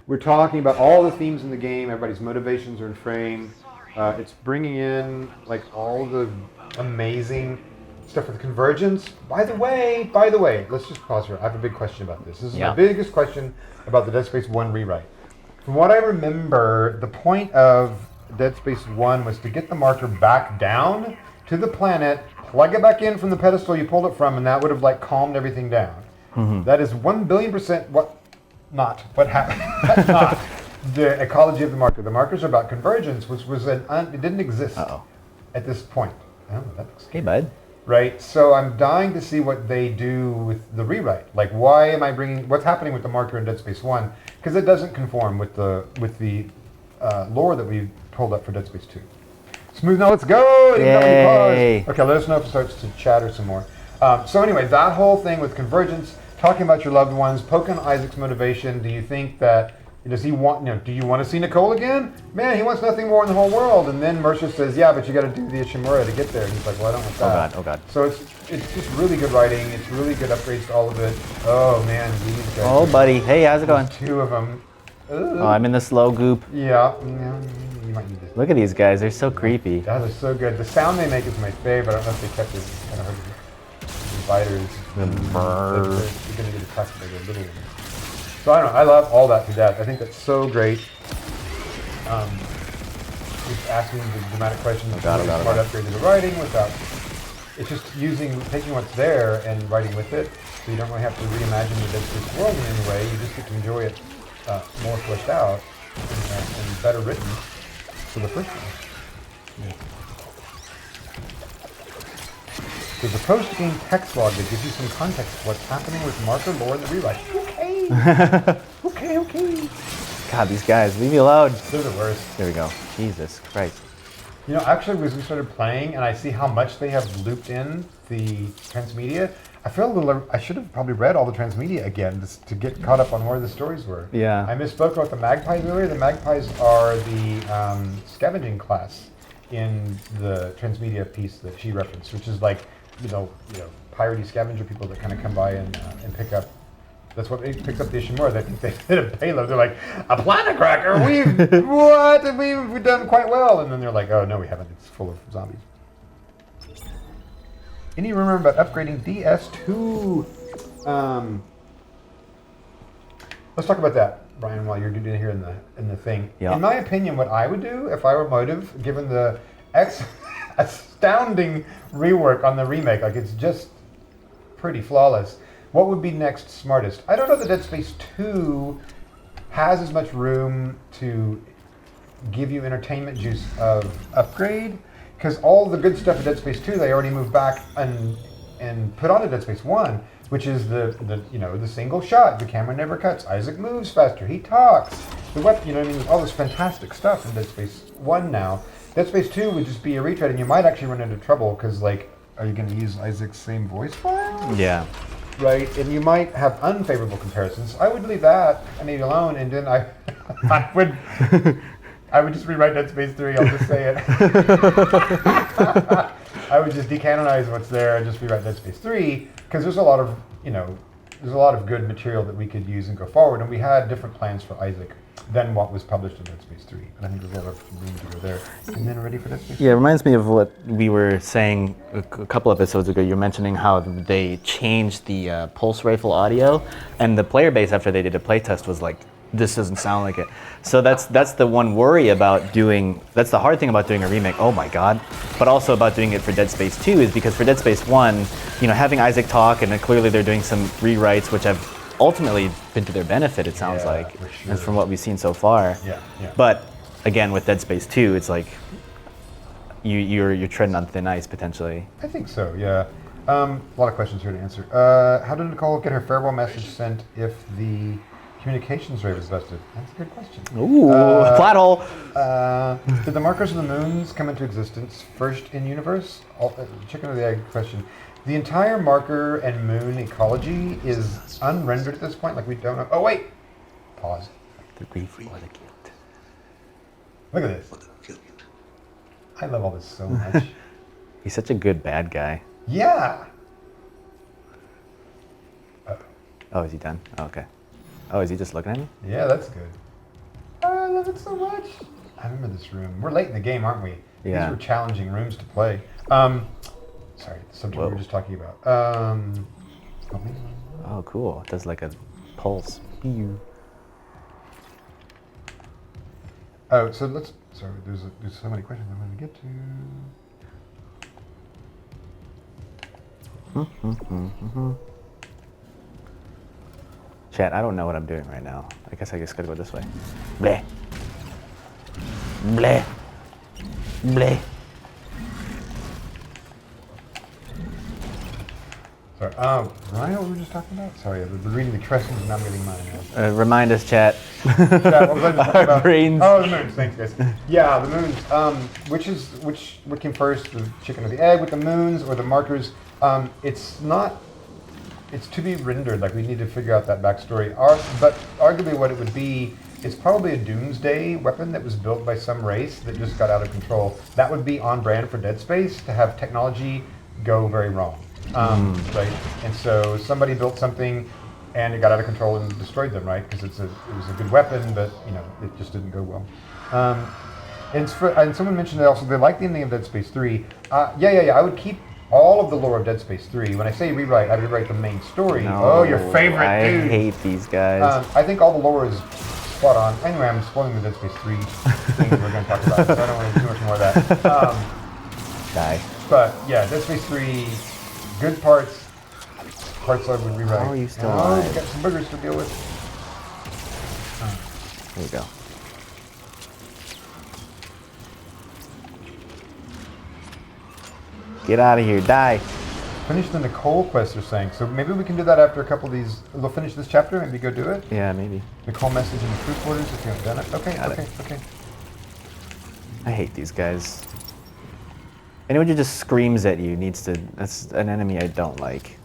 We're talking about all the themes in the game. Everybody's motivations are in frame. It's bringing in like all the amazing stuff with convergence. By the way, let's just pause here. I have a big question about this. This is my biggest question about the Dead Space 1 rewrite. From what I remember, the point of Dead Space 1 was to get the marker back down to the planet, plug it back in from the pedestal you pulled it from, and that would have like calmed everything down. That is 1,000,000,000% what happened. the ecology of the marker. The markers are about convergence, which was it didn't exist at this point. Oh, that looks Hey, bud. right. So I'm dying to see what they do with the rewrite. Like, why am I bringing? What's happening with the marker in Dead Space 1? Because it doesn't conform with the lore that we pulled up for Dead Space 2. Smooth. Now let's go. Yay. Okay, let us know if it starts to chatter some more. So anyway, that whole thing with convergence, talking about your loved ones, poking Isaac's motivation. Do you think that? Does he want? Do you want to see Nicole again? Man, he wants nothing more in the whole world. And then Mercer says, "Yeah, but you got to do the Ishimura to get there." And he's like, "Well, I don't want that." Oh god. So it's just really good writing. It's really good upgrades to all of it. Oh man, these guys. Oh, buddy. Hey, how's it going? Two of them. Oh, I'm in the slow goop. Yeah, you might need this. Look at these guys. They're so creepy. That is so good. The sound they make is my favorite. I don't know if they kept it kind of hard. The biters. The brrr. You're going to get attacked by the little ones. So I don't know. I love all that to death. I think that's so great. Just asking the dramatic questions. God. Smart upgrade to the writing without. It's just taking what's there and writing with it. So you don't really have to reimagine the Dead Space world in any way. You just get to enjoy it more fleshed out and better written. So the first one. There's a post-game text log that gives you some context to what's happening with marker lore in the rewrite. Okay. God, these guys, leave me alone. They're the worst. There we go. Jesus Christ. Actually, as we started playing and I see how much they have looped in the transmedia, I feel a little. I should have probably read all the transmedia again just to get caught up on where the stories were. Yeah. I misspoke about the magpies earlier. The magpies are the scavenging class in the transmedia piece that she referenced, which is like, piratey scavenger people that kind of come by and pick up. That's what they picked up the Ishimura. They think they hit a payload. They're like, a planet cracker. We've done quite well. And then they're like, oh no, we haven't. It's full of zombies. Any rumor about upgrading DS2? Let's talk about that, Brian, while you're doing here in the thing. Yeah. In my opinion, what I would do if I were Motive, given the astounding rework on the remake, like it's just pretty flawless. What would be next smartest? I don't know that Dead Space 2 has as much room to give you entertainment juice of upgrade, because all the good stuff of Dead Space 2 they already moved back and put onto Dead Space 1, which is the single shot, the camera never cuts, Isaac moves faster, he talks, the weapon, there's all this fantastic stuff in Dead Space 1 now. Dead Space 2 would just be a retread, and you might actually run into trouble because, like, are you going to use Isaac's same voice file? Yeah. Right, and you might have unfavorable comparisons. I would leave that and leave it alone, and then I would just rewrite Dead Space 3. I'll just say it. I would just decanonize what's there and just rewrite Dead Space 3 because there's a lot of good material that we could use and go forward, and we had different plans for Isaac than what was published in Dead Space 3. And I think there's a lot of room to go there. And then ready for Dead Space 3? Yeah, it reminds me of what we were saying a couple episodes ago. You were mentioning how they changed the pulse rifle audio, and the player base after they did a playtest was like, this doesn't sound like it. So that's the one worry about that's the hard thing about doing a remake, oh my god, but also about doing it for Dead Space 2 is because for Dead Space 1, having Isaac talk, and then clearly they're doing some rewrites which have ultimately been to their benefit, it sounds like, for sure. and from what we've seen so far. Yeah. But again, with Dead Space 2, it's like you're treading on thin ice potentially. I think so, yeah. A lot of questions here to answer. How did Nicole get her farewell message sent if the communications ray was busted? That's a good question. Ooh, plot hole. Did the markers of the moons come into existence first in universe? Chicken or the egg question. The entire marker and moon ecology is unrendered at this point. Like, we don't know. Oh, wait. Pause. The grief or the guilt. Look at this. I love all this so much. He's such a good bad guy. Yeah. Oh, is he done? Oh, okay. Oh, is he just looking at me? Yeah, that's good. I love it so much. I remember this room. We're late in the game, aren't we? Yeah. These were challenging rooms to play. Sorry, the subject we were just talking about. Oh, cool. It does like a pulse. Pew. Oh, so let's. Sorry, there's so many questions I want to get to. Chat, I don't know what I'm doing right now. I guess I just gotta go this way. Bleh. Bleh. Bleh. Sorry. Ryan, what were we just talking about? Sorry, I've been reading the questions and I'm getting mine now. Remind us, chat. Chat, what was I just talking Our about? brains. Oh, the moons. Thanks, guys. Yeah, the moons. What came first, the chicken or the egg with the moons or the markers? It's not. It's to be rendered. Like we need to figure out that backstory. But arguably, what it would be is probably a doomsday weapon that was built by some race that just got out of control. That would be on brand for Dead Space to have technology go very wrong. Right, and so somebody built something, and it got out of control and destroyed them, right? Because it was a good weapon, but it just didn't go well. And someone mentioned that also they like the ending of Dead Space 3. Yeah. I would keep all of the lore of Dead Space 3. When I say rewrite, I rewrite the main story. No, oh, your favorite I dude. hate these guys. I think all the lore is spot on. Anyway, I'm spoiling the Dead Space 3 things we're going to talk about, so I don't want to do too much more of that. Die. But yeah, Dead Space 3. Good parts I would rewrite. How are you still Oh, alive? we got some boogers to deal with. There you go. Get out of here. Die. Finish the Nicole quest, they're saying. So maybe we can do that after a couple of these. We'll finish this chapter, maybe go do it. Yeah, maybe. Nicole message in the crew quarters if you haven't done it. Got it. Okay. I hate these guys. Anyone who just screams at you needs to. That's an enemy I don't like.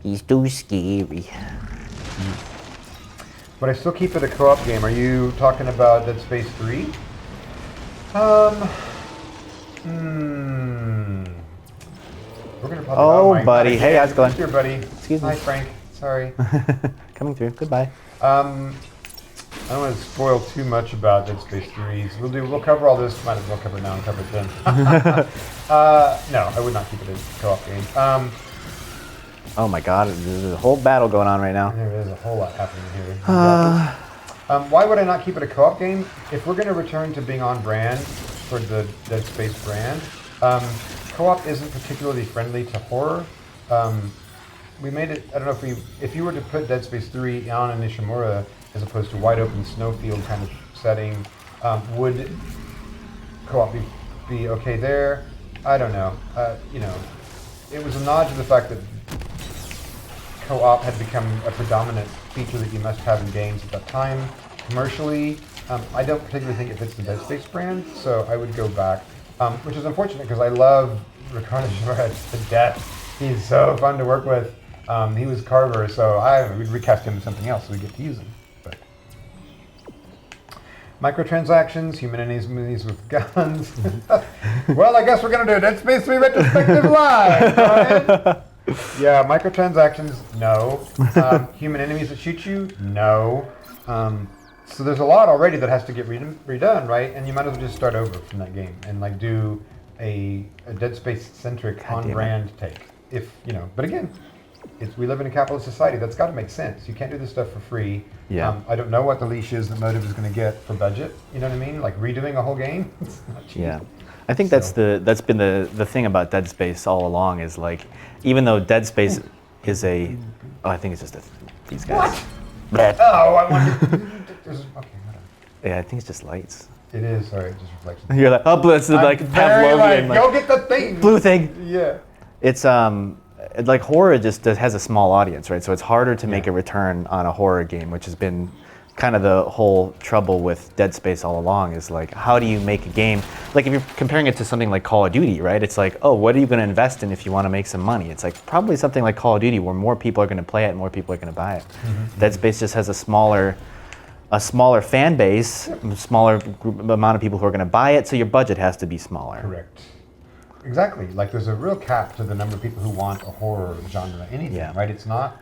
He's too scary. But I still keep it a co-op game. Are you talking about Dead Space 3? We're gonna probably. Oh, buddy. Hey, how's it going? Here, buddy. Excuse me. Hi, Frank. Sorry. Coming through. Goodbye. I don't want to spoil too much about Dead Space 3. So we'll cover all this. Might as well cover it now and cover it then. No, I would not keep it a co-op game. Oh my God, there's a whole battle going on right now. There is a whole lot happening here. Why would I not keep it a co-op game? If we're going to return to being on brand for the Dead Space brand, co-op isn't particularly friendly to horror. We made it. I don't know if you were to put Dead Space 3 on in Nishimura as opposed to wide open snowfield kind of setting, would co-op be okay there? I don't know. It was a nod to the fact that co-op had become a predominant feature that you must have in games at that time. Commercially, I don't particularly think it fits the Dead Space brand, so I would go back, which is unfortunate because I love Ricardo Juarez to death. He's so fun to work with. He was Carver, so we'd recast him as something else so we get to use him. But microtransactions, human enemies with guns. Well, I guess we're going to do a Dead Space 3 retrospective live, right? Yeah, microtransactions, no. Human enemies that shoot you, no. So there's a lot already that has to get redone, right? And you might as well just start over from that game and like do a Dead Space centric on brand take. But again, we live in a capitalist society. That's got to make sense. You can't do this stuff for free. Yeah. I don't know what the leash is that Motive is going to get for budget. You know what I mean? Like redoing a whole game. It's not cheap. Yeah. I think that's been the thing about Dead Space all along is like, even though Dead Space is I think it's just these guys. What? Oh, I want to. Okay, whatever. Yeah, I think it's just lights. It is. Sorry, it just reflects. You're like, oh, it's like Pavlovian. Go get the thing. Blue thing. Yeah. It's like horror just has a small audience, right? So it's harder to make a return on a horror game, which has been kind of the whole trouble with Dead Space all along is like, how do you make a game? Like if you're comparing it to something like Call of Duty, right? It's like, oh, what are you going to invest in if you want to make some money? It's like probably something like Call of Duty where more people are going to play it and more people are going to buy it. Mm-hmm. Dead Space just has a smaller fan base, smaller amount of people who are going to buy it, so your budget has to be smaller. Correct. Exactly. Like there's a real cap to the number of people who want a horror genre, anything, right? It's not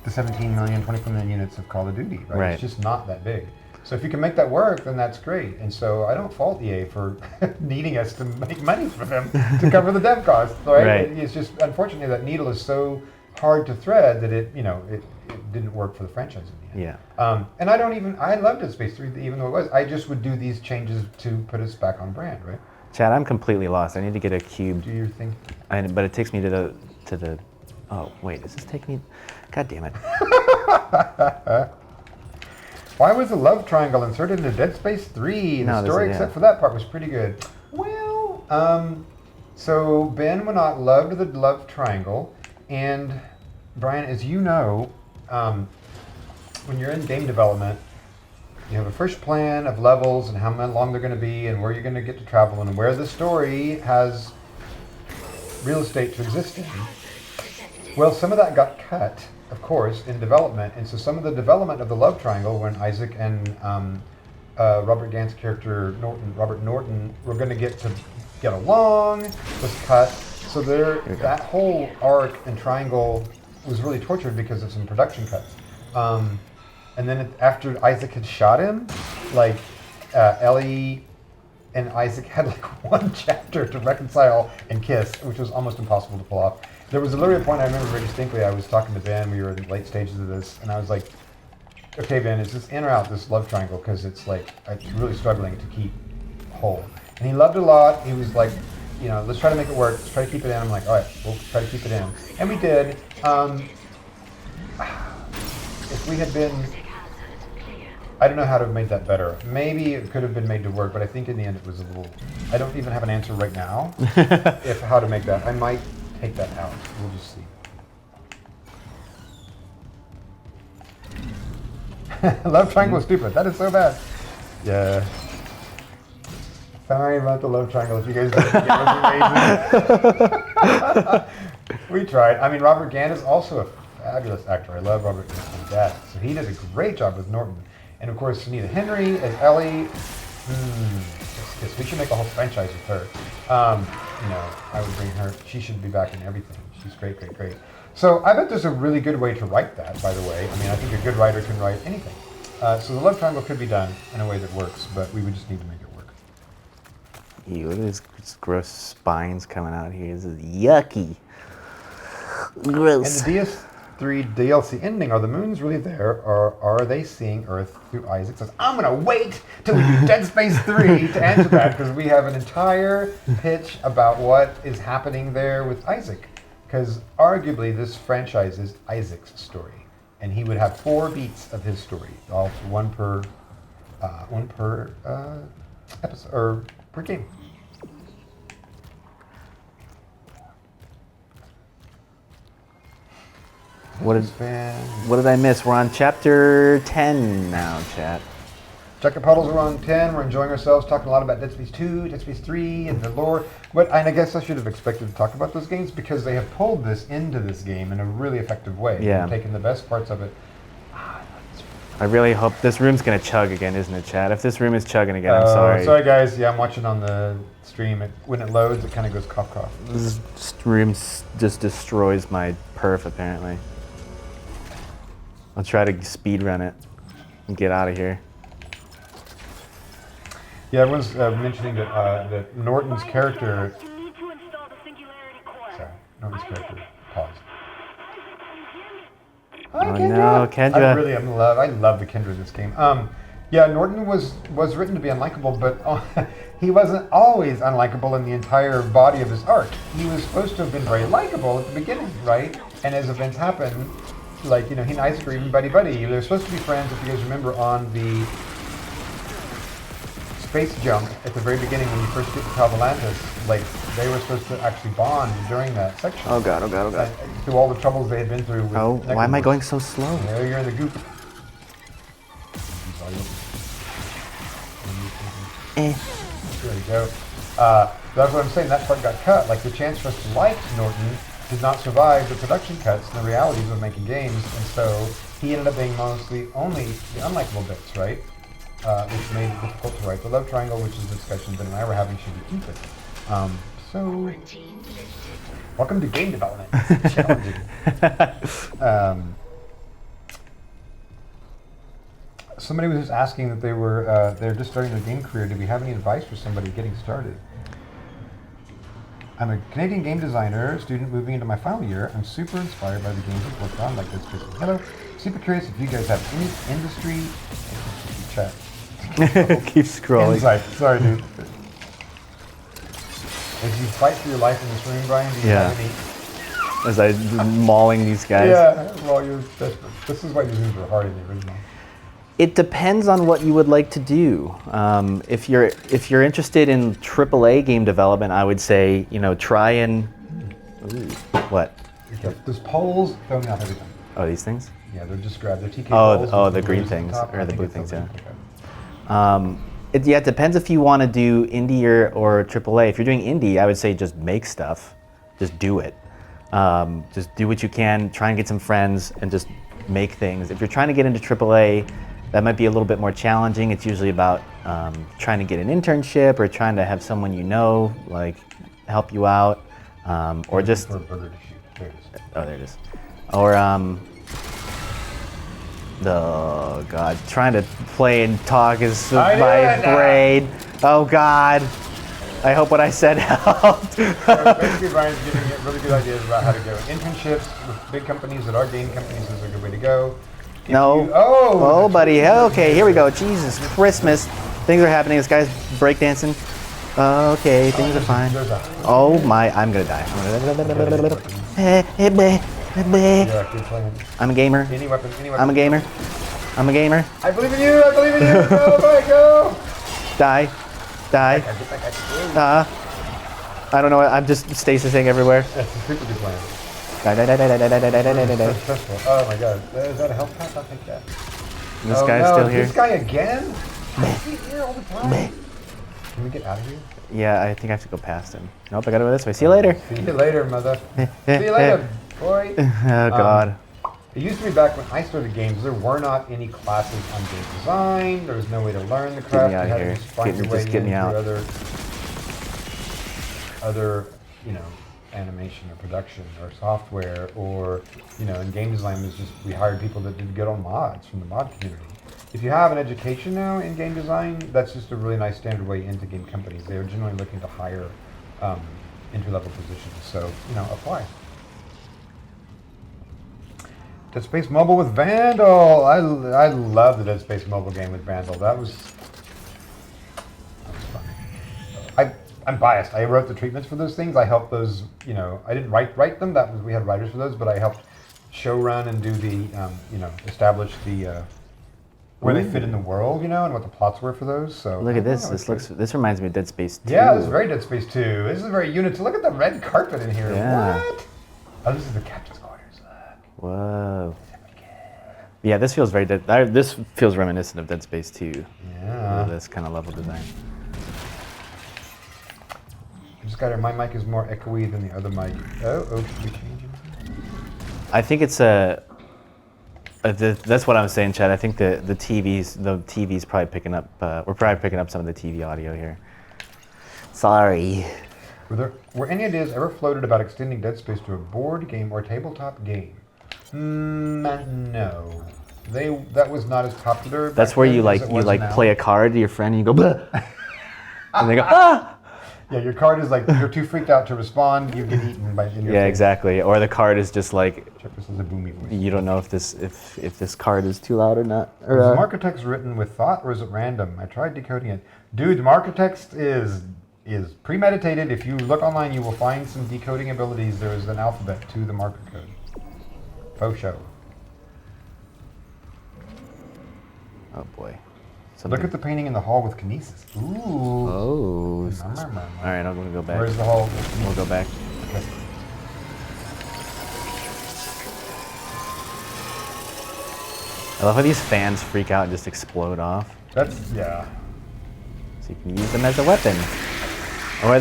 the 17 million, 24 million units of Call of Duty, right? It's just not that big. So if you can make that work, then that's great. And so I don't fault EA for needing us to make money for them to cover the dev costs, right? It's just unfortunately that needle is so hard to thread that it didn't work for the franchise in the end. Yeah. And I loved Dead Space 3 even though it was. I just would do these changes to put us back on brand, right? Chad, I'm completely lost. I need to get a cube. Do your thing. But it takes me to the. Oh wait, does this take me? God damn it! Why was the love triangle inserted into Dead Space 3? No, The story, except for that part, was pretty good. Well, so Ben Winot loved the love triangle, and Brian, as you know, when you're in game development, you have a first plan of levels and how long they're going to be and where you're going to get to travel and where the story has real estate to exist in. Well, some of that got cut, of course, in development, and so some of the development of the love triangle, when Isaac and Robert Gant's character Robert Norton, were going to get along, was cut. So that whole arc and triangle was really tortured because of some production cuts. And then after Isaac had shot him, like Ellie and Isaac had like one chapter to reconcile and kiss, which was almost impossible to pull off. There was literally a point I remember very distinctly. I was talking to Ben. We were in the late stages of this, and I was like, "Okay, Ben, is this in or out, this love triangle? Because it's like I'm really struggling to keep whole." And he loved it a lot. He was like, "You know, let's try to make it work. Let's try to keep it in." I'm like, "All right, we'll try to keep it in," and we did. If we had been, I don't know how to have made that better. Maybe it could have been made to work, but I think in the end it was a little. I don't even have an answer right now if how to make that. I might take that out. We'll just see. Love triangle is stupid. That is so bad. Yeah. Sorry about the love triangle. If you guys didn't get it, was amazing. We tried. I mean, Robert Gant is also a fabulous actor. I love Robert Gant to death. So he did a great job with Norton. And of course, Anita Henry as Ellie. Yes, we should make a whole franchise with her. You know, I would bring her. She should be back in everything. She's great, great, great. So I bet there's a really good way to write that, by the way. I mean, I think a good writer can write anything. So the love triangle could be done in a way that works, but we would just need to make it work. Ew, look at this gross spines coming out here. This is yucky. Gross. And the DS3 DLC ending, are the moons really there, or are they seeing Earth through Isaac? Says, I'm going to wait till we do Dead Space 3 to answer that, because we have an entire pitch about what is happening there with Isaac. Because arguably this franchise is Isaac's story, and he would have 4 beats of his story, all one per episode or per game. What did I miss? We're on chapter 10 now, chat. Jacket Puddles are on 10. We're enjoying ourselves, talking a lot about Dead Space 2, Dead Space 3, and the lore. And I guess I should have expected to talk about those games because they have pulled this into this game in a really effective way. Yeah. They've taken the best parts of it. I really hope this room's gonna chug again, isn't it, chat? If this room is chugging again, I'm sorry. Sorry, guys. Yeah, I'm watching on the stream. When it loads, it kind of goes cough, cough. This room just destroys my perf, apparently. I'll try to speed run it and get out of here. Yeah, everyone's mentioning that Norton's character. Sorry, Norton's character paused. Hi, Oh Kendra. no, Kendra. I really am I love the Kendra in this game. Yeah, Norton was written to be unlikable, but he wasn't always unlikable in the entire body of his arc. He was supposed to have been very likable at the beginning, right? And as events happen, like, you know, he and Isaac are even buddy-buddy. They're supposed to be friends, if you guys remember, on the space jump at the very beginning when you first get to Calvalantis. Like, they were supposed to actually bond during that section. Oh god, oh god, oh god. Through all the troubles they had been through with Why am I Necromorphs. going so slow? There you're in the goop. There you go. That's what I'm saying. That part got cut. Like, the chance for us to like Norton did not survive the production cuts and the realities of making games, and so he ended up being mostly only the unlikable bits, right? Which made it difficult to write. The love triangle, which is the discussion Ben and I were having, should we keep it? So, welcome to game development. It's challenging. Somebody was just asking that they're just starting their game career. Do we have any advice for somebody getting started? I'm a Canadian game designer, student moving into my final year. I'm super inspired by the games I've worked on, like this. Hello. Super curious if you guys have any industry chat. Keep scrolling. Insight. Sorry, dude. As you fight for your life in this room, Brian, do you have any as I'm mauling these guys. Yeah, well, you're desperate. This is why these games were hard in the original. It depends on what you would like to do. If you're interested in AAA game development, I would say, you know, try and what? Those poles throw me off every time. Oh, these things? Yeah, they're just grabbed. They're TK Oh, poles. oh, with the green blues at things, top. or I the think blue it's things, okay. Yeah, it depends if you want to do indie or AAA. If you're doing indie, I would say just make stuff. Just do it. Just do what you can. Try and get some friends and just make things. If you're trying to get into AAA, that might be a little bit more challenging. It's usually about trying to get an internship or trying to have someone you know like help you out, or just For a burger to shoot. There it is. oh, there it is. Or oh god, trying to play and talk is I knew my it. brain. Oh god. I hope what I said helped. So basically, Brian's giving you really good ideas about how to go. Internships with big companies that are game companies is a good way to go. If No. you- Oh, buddy. Okay, here we go. Jesus Christmas. Things are happening. This guy's breakdancing. Okay, things are fine. There's a Oh my, I'm gonna die. yeah, good plan. I'm a gamer. Any weapon, any weapon. I'm a gamer. I'm a gamer. I believe in you. I believe in you. Go, boy, go. Die. Die. Get that guy. I don't know. I'm just stasising everywhere. That's a super good plan. Die, die, die, die, die, die, die, die, die, die, die. Successful. Oh my god. Is that a health pack? I'll take that. This Oh, guy's no, still here. This guy again? Is he here all the time? Can we get out of here? Yeah, I think I have to go past him. Nope, I gotta go this way. See you later. See you later, mother. See you later, boy. Oh god. It used to be back when I started games, there were not any classes on game design. There was no way to learn the craft. me out You had of to here. just find Get me- your way just get me in out. through other, you know, animation or production or software, or, you know, in game design was just, we hired people that did good on mods from the mod community. If you have an education now in game design, that's just a really nice standard way into game companies. They are generally looking to hire entry-level positions, so, you know, apply. Dead Space Mobile with Vandal. I love the Dead Space Mobile game with Vandal. That was fun. I'm biased. I wrote the treatments for those things. I helped those. You know, I didn't write them. That was, we had writers for those, but I helped show run and do the you know, establish the where they fit in the world, you know, and what the plots were for those. So Look I at this. thought it was This reminds me of Dead Space 2. good. Yeah, this is very Dead Space 2. This is very units. Look at the red carpet in here. Yeah. What? Oh, this is the captain's quarters. Look. Whoa. Yeah, this feels very this feels reminiscent of Dead Space 2. Yeah. This kind of level design. Just got my mic is more echoey than the other mic. Oh, should we change it? I think it's that's what I'm saying, Chad. I think the TV's probably picking up. We're probably picking up some of the TV audio here. Sorry. Were any ideas ever floated about extending Dead Space to a board game or tabletop game? No. That was not as popular. That's back where then you as it was now. play a card to your friend and you go, "Bleh." And they go, ah. Yeah, your card is like, you're too freaked out to respond, you get eaten by in your Yeah, face. exactly. Or the card is just like, Check this as a boomy voice. you don't know if this card is too loud or not. Is Or, the marker text written with thought or is it random? I tried decoding it. Dude, the marker text is premeditated. If you look online, you will find some decoding abilities. There is an alphabet to the marker code. Faux show. oh boy. Look at the painting in the hall with kinesis. Ooh. Oh. All All right, I'm gonna go back. Where's the hall? We'll go back. Okay. I love how these fans freak out and just explode off. That's, yeah. So you can use them as a weapon. Or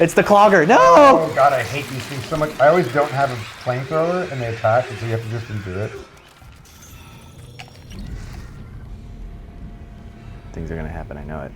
it's the clogger. No! Oh god, I hate these things so much. I always don't have a flamethrower and they attack, and so you have to just endure it. Things are gonna happen, I know it.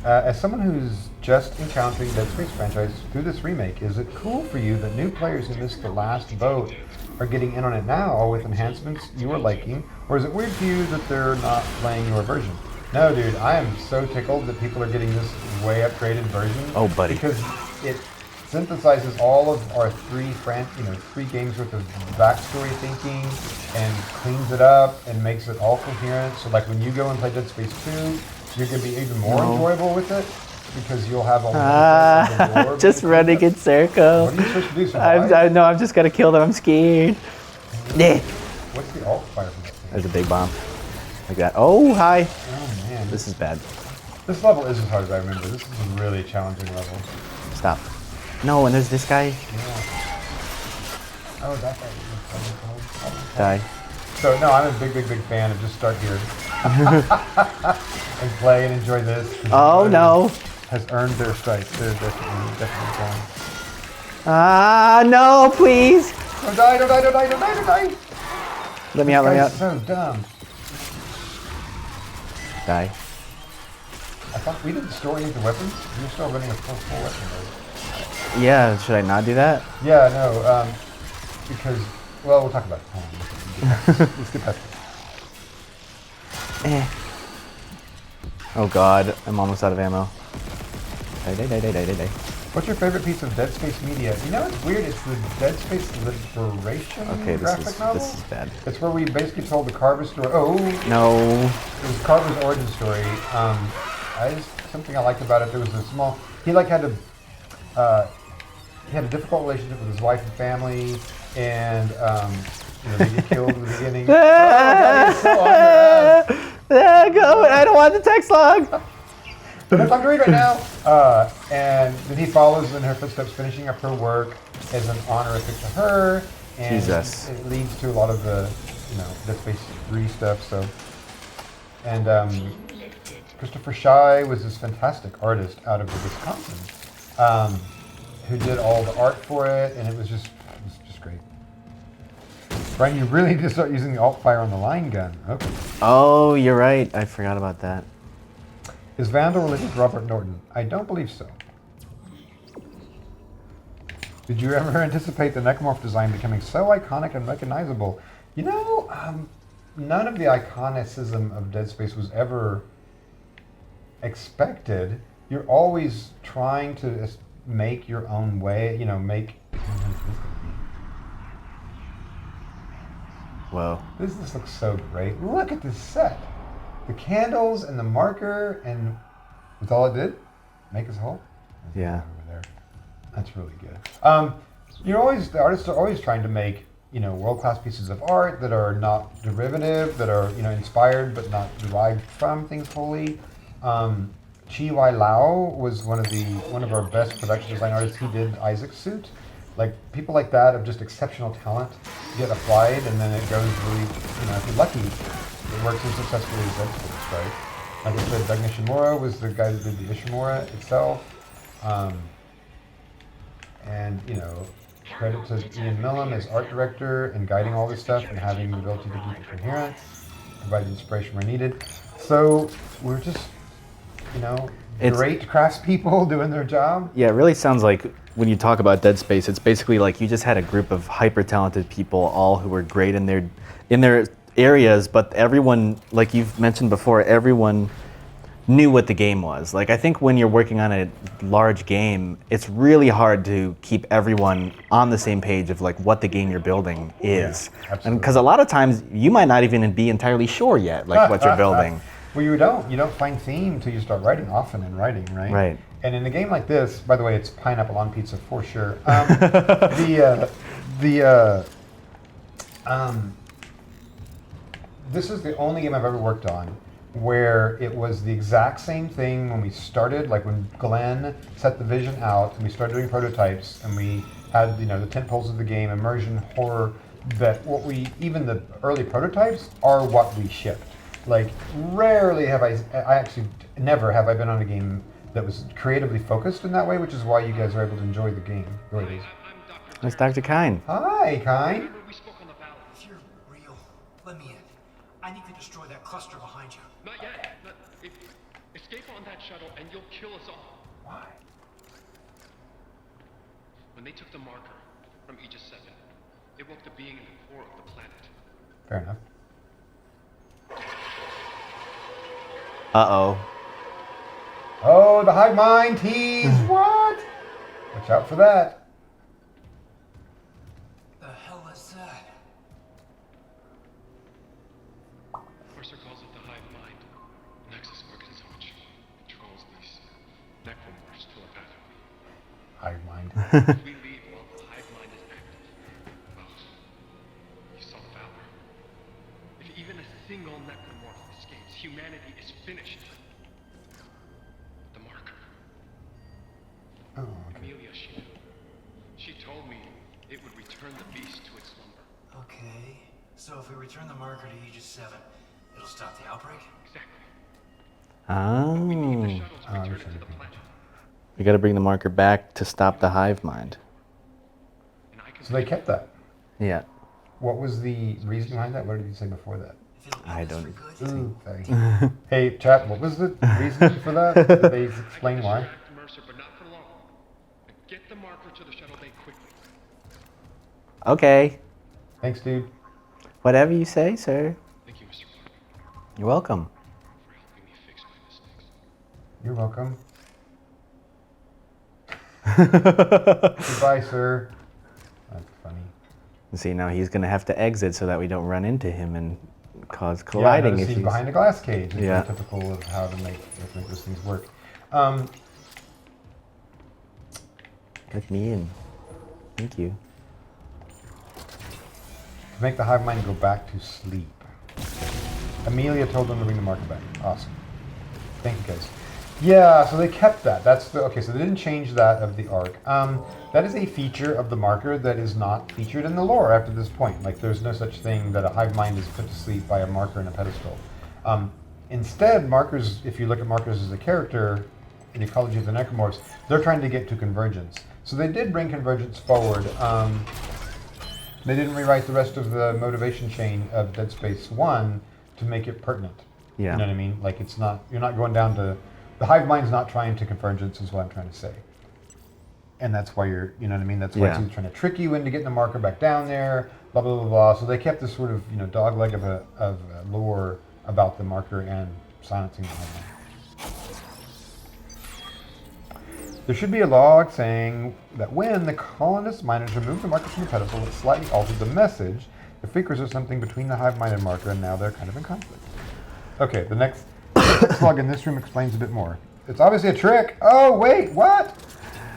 As someone who's just encountering Dead Space franchise through this remake, is it cool for you that new players who missed the last vote are getting in on it now, all with enhancements you are liking? Or is it weird to you that they're not playing your version? No, dude, I am so tickled that people are getting this way upgraded version. Oh, buddy. Because it synthesizes all of our three games worth of backstory thinking and cleans it up and makes it all coherent. So like when you go and play Dead Space 2, you're going to be even more enjoyable with it. because you'll have all the door Just being running closed in circles. What are you supposed to do? Survive? I know, I'm just gonna kill them. I'm scared. Yeah. What's the alt fire from that thing? There's a big bomb. Like that. Oh, hi. Oh man, This is bad. this level is as hard as I remember. This is a really challenging level. Stop. No, and there's this guy. Yeah. Oh, that guy. Die. So no, I'm a big fan of just start here and play and enjoy this. Oh no. Has earned their stripes. They're definitely going. Ah, no, please. Don't die! Don't die! Don't die! Don't die! Don't die! Let me out, let me out. Guy's so dumb. Die. I thought we didn't store any of the weapons. You're still running a full weapon mode. Yeah, should I not do that? Yeah, no, because, well, we'll talk about it. Let's get past it. Eh. Oh god, I'm almost out of ammo. Die. What's your favorite piece of Dead Space media? You know, it's weird. It's the Dead Space Liberation Okay, graphic novel. this is bad. It's where we basically told the Carver story. Oh, No. it was Carver's origin story. Something I liked about it. There was a small. He had a difficult relationship with his wife and family, and they get killed in the beginning. Oh, so on your ass. Go! I don't want the text log. But if I'm to read right now, and then he follows in her footsteps, finishing up her work as an honorific to her, and Jesus. it leads to a lot of the, Dead Space 3 stuff. So, and Christopher Shy was this fantastic artist out of Wisconsin, who did all the art for it, and it was just great. Brian, you really need to start using the alt fire on the line gun. Okay. Oh, you're right. I forgot about that. Is Vandal related to Robert Norton? I don't believe so. Did you ever anticipate the Necromorph design becoming so iconic and recognizable? None of the iconicism of Dead Space was ever expected. You're always trying to make your own way, Whoa. This looks so great. Look at this set. The candles and the marker, and that's all it did? Make us whole? Yeah. Over there. That's really good. The artists are always trying to make, world-class pieces of art that are not derivative, that are, inspired but not derived from things wholly. Chi Wai Lau was one of our best production design artists. He did Isaac's suit. Like, people like that of just exceptional talent get applied, and then it goes really, if you're lucky, it works as successfully as Dead Space, right? Like I said, Doug Nishimura was the guy that did the Ishimura itself. Credit to Ian Millam as art director and guiding all this stuff and having the ability to keep it coherent, provide inspiration where needed. So we're just, great craftspeople doing their job. Yeah, it really sounds like when you talk about Dead Space, it's basically like you just had a group of hyper-talented people, all who were great in their areas, but everyone, like you've mentioned before, everyone knew what the game was. Like, I think when you're working on a large game, it's really hard to keep everyone on the same page of like what the game you're building is. Yeah, absolutely. And because a lot of times you might not even be entirely sure yet, like what you're building. Well, you don't find theme until you start writing often in writing, right? Right. And in a game like this, by the way, it's pineapple on pizza for sure. This is the only game I've ever worked on where it was the exact same thing when we started, like when Glenn set the vision out and we started doing prototypes and we had, the tent poles of the game, immersion, horror, that even the early prototypes are what we shipped. Like, rarely have never have I been on a game that was creatively focused in that way, which is why you guys are able to enjoy the game. The way it is. That's Dr. Kine. Hi, Kine. We spoke on the ballot. If you're real, let me in. I need to destroy that cluster behind you. Not yet. Escape on that shuttle and you'll kill us all. Why? When they took the marker from Aegis 7, it woke the being in the core of the planet. Fair enough. Uh-oh. Oh, the hive mind tease. What? Watch out for that. The hell is that? Mercer calls it the hive mind. Nexus organization controls these necromorphs. mind. If we leave while the hive mind is active, well, you saw the power. If even a single necromorph escapes, humanity is finished. The marker. Oh, okay. Amelia, she knew. She told me it would return the beast to its slumber. Okay. So if we return the marker to Aegis 7, it'll stop the outbreak? Exactly. Oh. We need the shuttle to return it to the planet. We got to bring the marker back to stop the hive mind. And I can So they kept that. Yeah. What was the reason behind that? What did you say before that? If it'll I end this don't for good, Ooh, sorry. Hey, chat, what was the reason for that? Did they explain why? distract Mercer, but not for long. Get the marker to the shuttle bay quickly. Okay. Thanks, dude. Whatever you say, sir. Thank you, Mr. Parker, You're welcome. for helping me fix my mistakes. You're welcome. Goodbye, sir. That's funny. See, now he's going to have to exit so that we don't run into him and cause Yeah, I colliding noticed issues. he's behind a glass cage. It's Yeah. very typical of how to make those things work. Let me in. Thank you. To make the hive mind go back to sleep. Amelia told them to bring the marker back. Awesome. Thank you, guys. Yeah, so they kept that. That's the okay. So they didn't change that of the arc. That is a feature of the marker that is not featured in the lore after this point. Like, there's no such thing that a hive mind is put to sleep by a marker in a pedestal. Instead, markers, if you look at markers as a character in the ecology of the necromorphs, they're trying to get to convergence. So they did bring convergence forward. They didn't rewrite the rest of the motivation chain of Dead Space 1 to make it pertinent. Yeah. You know what I mean? Like, it's not, you're not going down to, the hive mind's not trying to convergence is what I'm trying to say. And that's why you're, you know what I mean? That's why Yeah. it's trying to trick you into getting the marker back down there, blah, blah, blah, blah. So they kept this sort of, you know, dog leg of a lore about the marker and silencing the hive mind. There should be a log saying that when the colonist miners removed the marker from the pedestal, it slightly altered the message. The freakers are something between the hive mind and marker, and now they're kind of in conflict. Okay, the next log in this room explains a bit more. It's obviously a trick. Oh, wait, what?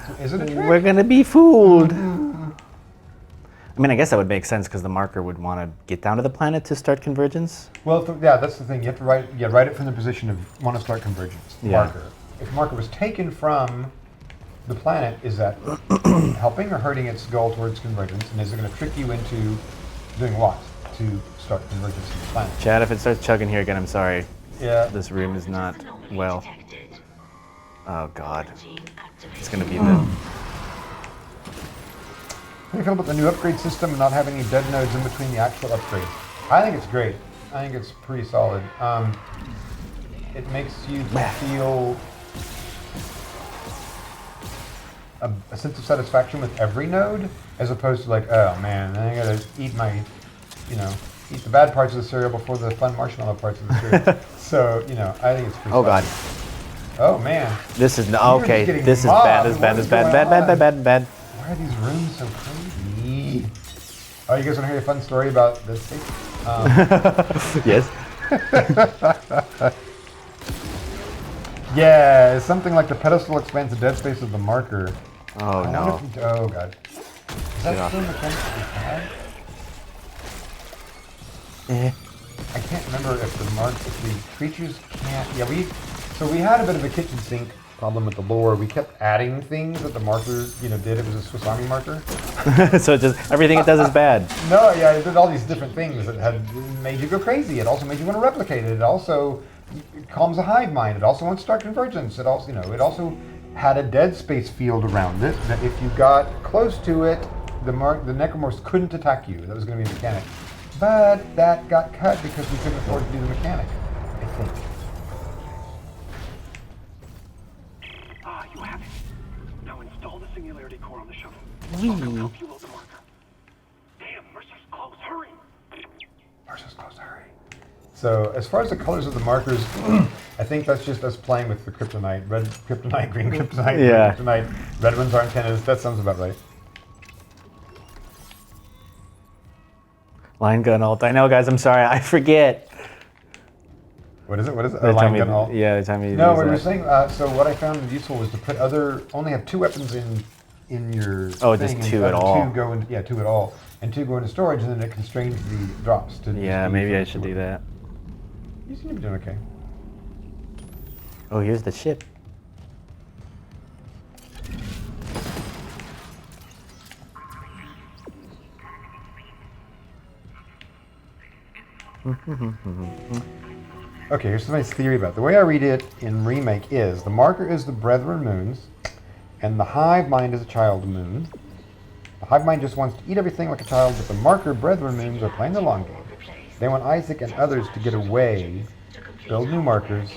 So is it a trick? We're going to be fooled. I mean, I guess that would make sense because the marker would want to get down to the planet to start convergence. Well, yeah, that's the thing. You have to write it from the position of want to start convergence. Yeah. Marker. If marker was taken from the planet, is that helping or hurting its goal towards convergence? And is it going to trick you into doing what to start convergence in the planet? Chad, if it starts chugging here again, I'm sorry. Yeah. This room is not well. Oh, God. It's going to be the... How do you feel about the new upgrade system and not having any dead nodes in between the actual upgrades? I think it's great. I think it's pretty solid. It makes you feel a sense of satisfaction with every node, as opposed to like, oh man, I gotta eat my, eat the bad parts of the cereal before the fun marshmallow parts of the cereal. So, I think it's pretty Oh, solid. God. Oh man. This is... You're Okay, just getting this is mobbed. bad, this is bad, What this is is bad, going bad, bad, on? bad, bad, bad. Why are these rooms so crazy? Oh, you guys want to hear a fun story about this thing? Yes. Yeah, it's something like the pedestal expands the dead space of the marker. Oh, I no. wonder if oh, God. Is Get that off. still mechanic that we had? Eh. I can't remember if the creatures can't. Yeah, we had a bit of a kitchen sink problem with the lore. We kept adding things that the marker, did. It was a Swiss Army marker. So just everything it does is bad. No, yeah, it did all these different things that had made you go crazy. It also made you want to replicate it. It also calms the hive mind. It also wants to start convergence. It also, it also had a dead space field around it that if you got close to it, the necromorphs couldn't attack you. That was going to be a mechanic. But that got cut because we couldn't afford to do the mechanic, I think. Ah, you have it. Now install the singularity core on the shuttle. Whee. I'll help you load the marker. Damn, Mercer's close. Hurry. Mercer's close, hurry. So as far as the colors of the markers, I think that's just us playing with the kryptonite. Red kryptonite, green kryptonite, Yeah. blue kryptonite. Red ones are antennas. That sounds about right. Line gun alt. I know, guys. I'm sorry. I forget. What is it? They Oh, tell line me- gun alt. Yeah, they tell me to No, use what we were that. saying, so what I found useful was to put only have two weapons in in your Oh, just thing, two and at all. Two go into, yeah, two at all. And two go into storage, and then it constrains the drops to Yeah, just be maybe for I the should two. do that. You seem to be doing okay. Oh, here's the ship. Okay, here's somebody's theory about it. The way I read it in Remake is the marker is the Brethren Moons, and the hive mind is a child moon. The hive mind just wants to eat everything like a child, but the marker Brethren Moons are playing the long game. They want Isaac and others to get away, build new markers.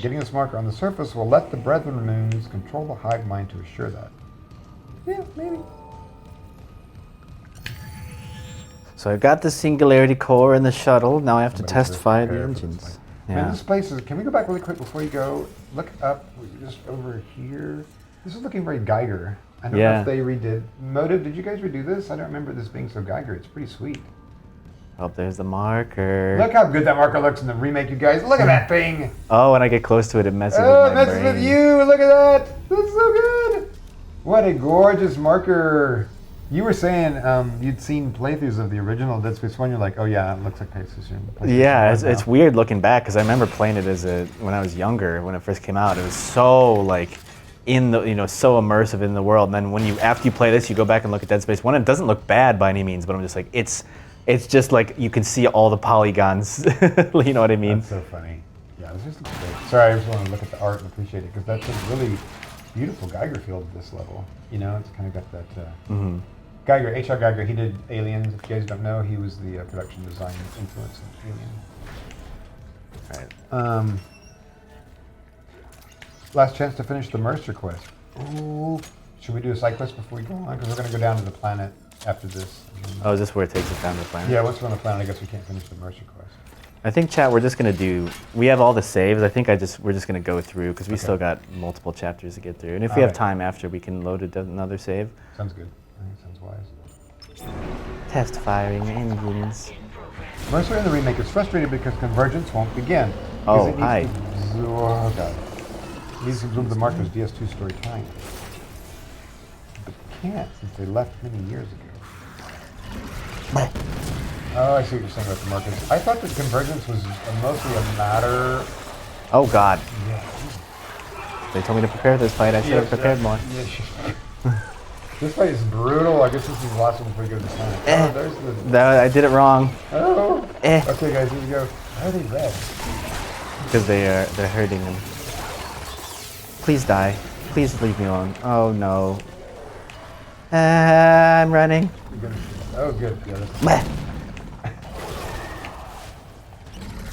Getting this marker on the surface will let the Brethren Moons control the hive mind to assure that. Yeah, maybe. So I've got the singularity core and the shuttle. Now I have to Somebody test says fire the prepare for this engines. fight. Man, Yeah. this place is. Can we go back really quick before you go? Look up, just over here. This is looking very Geiger. I don't know Yeah. if they redid. Motive, did you guys redo this? I don't remember this being so Geiger. It's pretty sweet. Oh, there's the marker. Look how good that marker looks in the remake, you guys. Look at that thing. Oh, when I get close to it, it messes Oh, with it my messes brain. with you. Look at that. That's so good. What a gorgeous marker. You were saying you'd seen playthroughs of the original Dead Space 1. You're like, oh yeah, it looks like PlayStation. Yeah, 1 it's now. weird looking back because I remember playing it when I was younger, when it first came out. It was so like so immersive in the world. And then after you play this, you go back and look at Dead Space 1. It doesn't look bad by any means, but I'm just like, it's just like you can see all the polygons. You know what I mean? That's so funny. Yeah, this just looks great. Sorry, I just want to look at the art and appreciate it because that's a really beautiful Geiger field at this level. You know, it's kind of got that. Geiger, H.R. Geiger, he did Aliens. If you guys don't know, he was the production design influence in Alien. Right. Last chance to finish the Mercer quest. Ooh. Should we do a side quest before we go on? Because we're going to go down to the planet after this. Oh, is this where it takes us down to the planet? Yeah, once we're on the planet, I guess we can't finish the Mercer quest. I think, chat, we're just gonna we have all the saves. I think we're just gonna go through because we Okay. still got multiple chapters to get through. And if we have Alright. time after, we can load another save. Sounds good. I think it sounds wise. Test firing engines. Mercer in the remake is frustrated because convergence won't begin. Oh, Because it hi. needs to oh, God. It needs to absorb the marker's DS2 story time. But it can't since they left many years ago. Oh, I see what you're saying about the markers. I thought that convergence was mostly a matter. Oh God! Yeah. They told me to prepare this fight. I should have prepared more. This fight is brutal. I guess this is the last one before we go to the planet. Oh, there's the. I did it wrong Oh. Eh. Okay, guys, here we go. Why are they red? because they're hurting him. Please die. Please leave me alone. Oh no. I'm running. You're gonna, oh, good. Yeah, that's Bleh.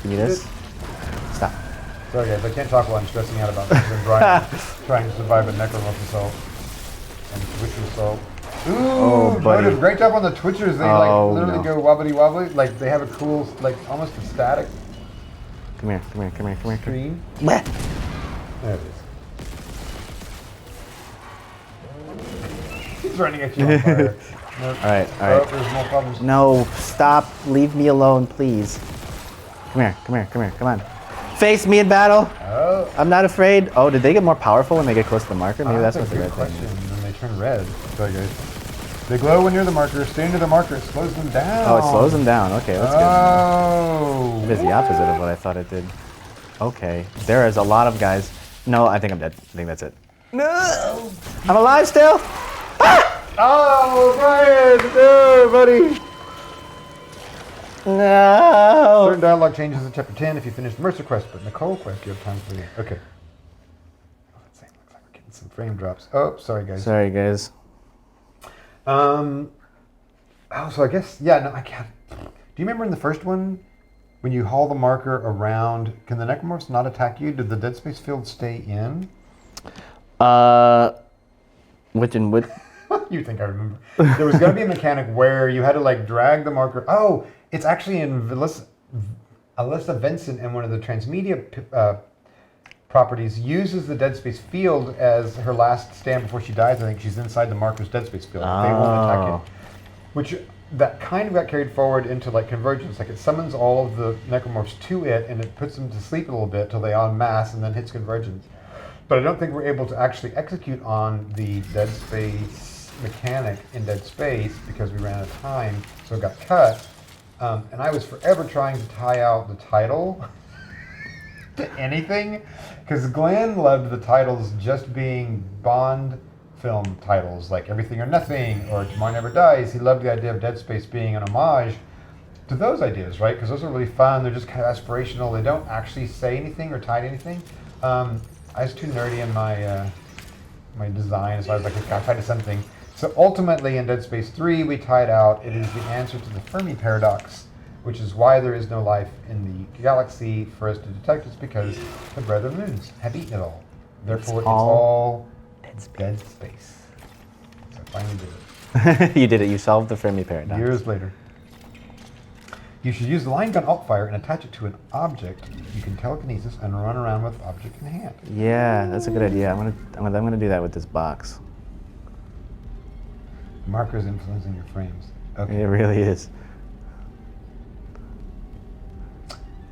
Give me this. Stop. sorry, guys. I can't talk while I'm stressing out about this. I'm trying to survive a necromorph assault and twitcher assault. Ooh, Oh, buddy. Motive, great job on the twitchers. They Oh, literally no. go wobbly wobbly. Like they have a cool, like almost a static Come here. Come here. Come here. Come here. stream. Bleh. There it is. He's running at you on fire. Nope. All right. All Oh, right. there's more problems. No, stop. Leave me alone, please. Come here, come here, come here, come on. Face me in battle. Oh, I'm not afraid. Oh, did they get more powerful when they get close to the marker? Maybe that's what the a red good thing question. is. And then they turn red. Sorry, guys. They glow when near the marker. Stay near the marker. It slows them down. Oh, it slows them down. Okay, that's good. Oh. It is the opposite of what I thought it did. Okay, there is a lot of guys. No, I think I'm dead. I think that's it. No, I'm alive still. Oh, Brian! No, buddy! No. Certain dialogue changes in Chapter 10 if you finish the Mercer quest, but Nicole quest, you have time for the... Okay. Oh, let's see. Looks like we're getting some frame drops. Oh, sorry, guys. Sorry, guys. Oh, so I guess... Yeah, no, I can't... Do you remember in the first one, when you haul the marker around, can the necromorphs not attack you? Did the dead space field stay in? Which and which? You think I remember. There was going to be a mechanic where you had to like drag the marker. Oh, it's actually in Alyssa Vincent in one of the transmedia properties uses the dead space field as her last stand before she dies. I think she's inside the marker's dead space field. They won't attack Oh. it. Which that kind of got carried forward into like convergence. Like it summons all of the necromorphs to it and it puts them to sleep a little bit till they en masse and then hits convergence. But I don't think we're able to actually execute on the dead space mechanic in Dead Space because we ran out of time, so it got cut. And I was forever trying to tie out the title to anything, because Glenn loved the titles just being Bond film titles, like Everything or Nothing or Tomorrow Never Dies. He loved the idea of Dead Space being an homage to those ideas, right? Because those are really fun. They're just kind of aspirational. They don't actually say anything or tie to anything. I was too nerdy in my my design, so I was like, I gotta tie to something. So ultimately, in Dead Space 3, we tied out, it is the answer to the Fermi paradox, which is why there is no life in the galaxy for us to detect. It's because the Brethren Moons have eaten it all. Therefore, it's all dead space. So I finally did it. You did it. You solved the Fermi paradox. Years later. You should use the line gun alt fire and attach it to an object you can telekinesis and run around with object in hand. Yeah, that's a good idea. I'm gonna do that with this box. Markers influencing your frames. Okay. It really is.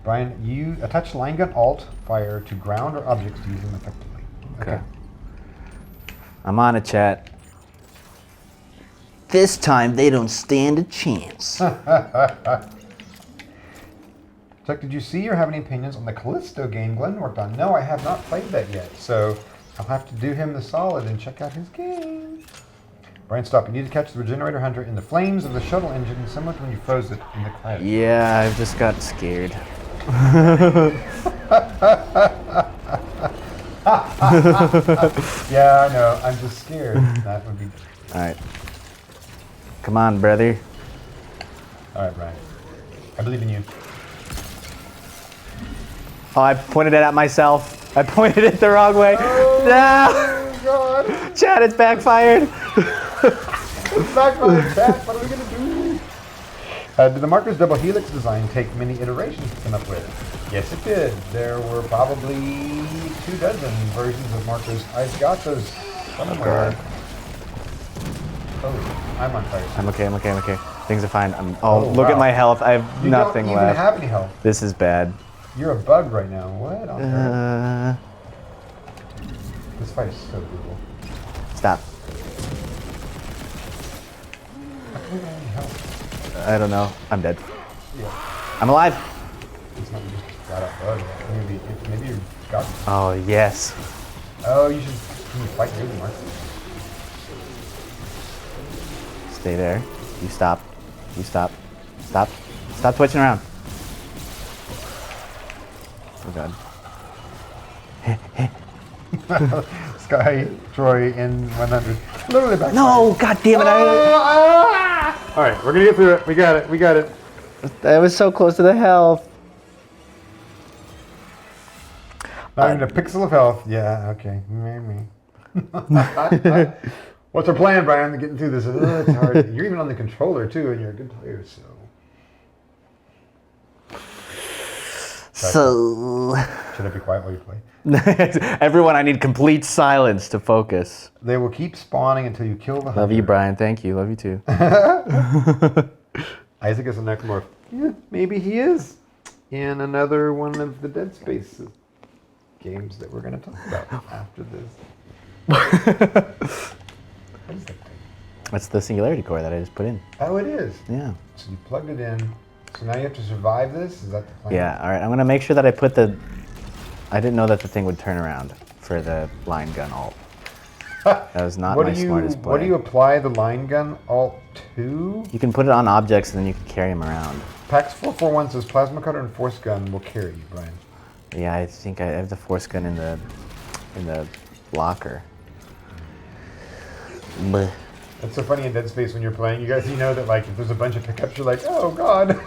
Brian, you attach line gun alt fire to ground or objects to use them effectively. Okay. I'm on it, chat. This time they don't stand a chance. Chuck, did you see or have any opinions on the Callisto game Glenn worked on? No, I have not played that yet, so I'll have to do him the solid and check out his game. Brian, stop. You need to catch the Regenerator Hunter in the flames of the shuttle engine, similar to when you froze it in the cloud. Yeah, I just got scared. Yeah, I know. I'm just scared. That would be... All right. Come on, brother. All right, Brian. I believe in you. Oh, I pointed it at myself. I pointed it the wrong way. Oh, No! God. Chad, it's backfired. Backfired, Bat. What are we going to do? Did the Marker's double helix design take many iterations to come up with? Yes, it did. There were probably 24 versions of Markers. I've got those somewhere. Oh, I'm on fire. I'm okay. Things are fine. Oh, Look at wow. my health. I have You nothing don't even left. have any health. This is bad. You're a bug right now. What on earth? This fight is so brutal. Stop. How come we don't have any health? I don't know. I'm dead. Yeah. I'm alive. It's not just flat out bug. Maybe you got. Oh, yes. Oh, you should. Can you fight the Mark? Stay there. You stop. Stop twitching around. Oh, God. Sky Troy in 100. Literally back. No, God damn it. All right, we're gonna get through it. We got it. I was so close to the health. Not even a pixel of health. Yeah. Okay. Maybe. What's our plan, Brian? Getting through this. It's hard. You're even on the controller too, and you're a good player. So. Should I be quiet while you play? Everyone, I need complete silence to focus. They will keep spawning until you kill the hunter. Love you, Brian. Thank you. Love you too. Isaac is a necromorph. Yeah, maybe he is. In another one of the Dead Space games that we're going to talk about after this. What is that thing? That's the singularity core that I just put in. Oh, it is. Yeah. So you plugged it in. So now you have to survive this? Is that the plan? Yeah, all right. I'm going to make sure that I put the... I didn't know that the thing would turn around for the line gun alt. That was not my smartest play. What do you apply the line gun alt to? You can put it on objects and then you can carry them around. PAX 441 says plasma cutter and force gun will carry you, Brian. Yeah, I think I have the force gun in the locker. Bleh. That's so funny in Dead Space when you're playing. You guys, you know that like if there's a bunch of pickups, you're like, oh God.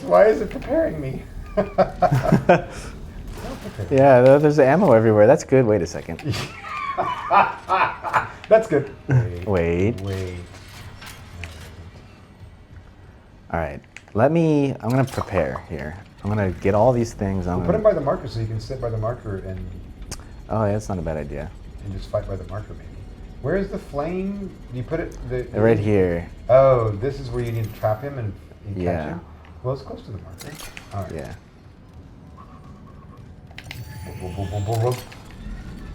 Why is it preparing me? Yeah, there's ammo everywhere. That's good. Wait a second. That's good. Wait. All right. I'm going to prepare here. I'm going to get all these things. We'll put them by the marker so you can sit by the marker and Oh, yeah, that's not a bad idea. just fight by the marker maybe. Where is the flame? Do you put it? Right here. Oh, this is where you need to trap him and catch Yeah. him? Well, it's close to the marker. All right. Yeah.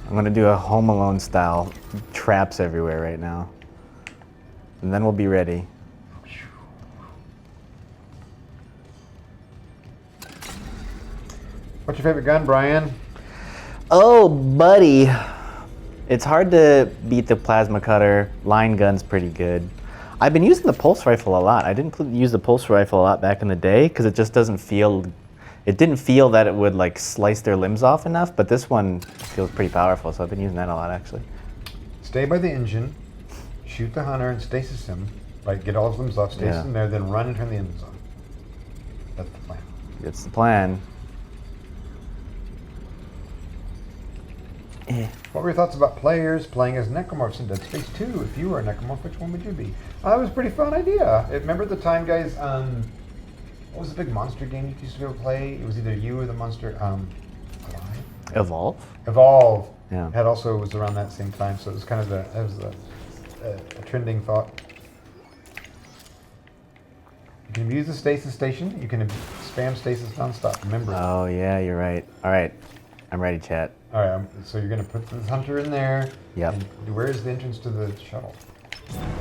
I'm gonna do a Home Alone style traps everywhere right now. And then we'll be ready. What's your favorite gun, Brian? Oh, buddy. It's hard to beat the plasma cutter. Line gun's pretty good. I've been using the pulse rifle a lot. I didn't use the pulse rifle a lot back in the day because it just doesn't feel, it didn't feel that it would like slice their limbs off enough, but this one feels pretty powerful, so I've been using that a lot actually. Stay by the engine, shoot the hunter and stasis him, like get all his limbs off, stasis him there, then run and turn the engines on. That's the plan. That's the plan. What were your thoughts about players playing as necromorphs in Dead Space 2? If you were a necromorph, which one would you be? That was a pretty fun idea. Remember the time, guys, what was the big monster game you used to be able to play? It was either you or the monster, Alive? Evolve? Evolve. Yeah. That also was around that same time, so it was kind of a trending thought. You can use the stasis station. You can spam stasis nonstop. Remember. Oh yeah, you're right. All right, I'm ready, chat. All right, so you're gonna put the hunter in there. Yep. And where's the entrance to the shuttle?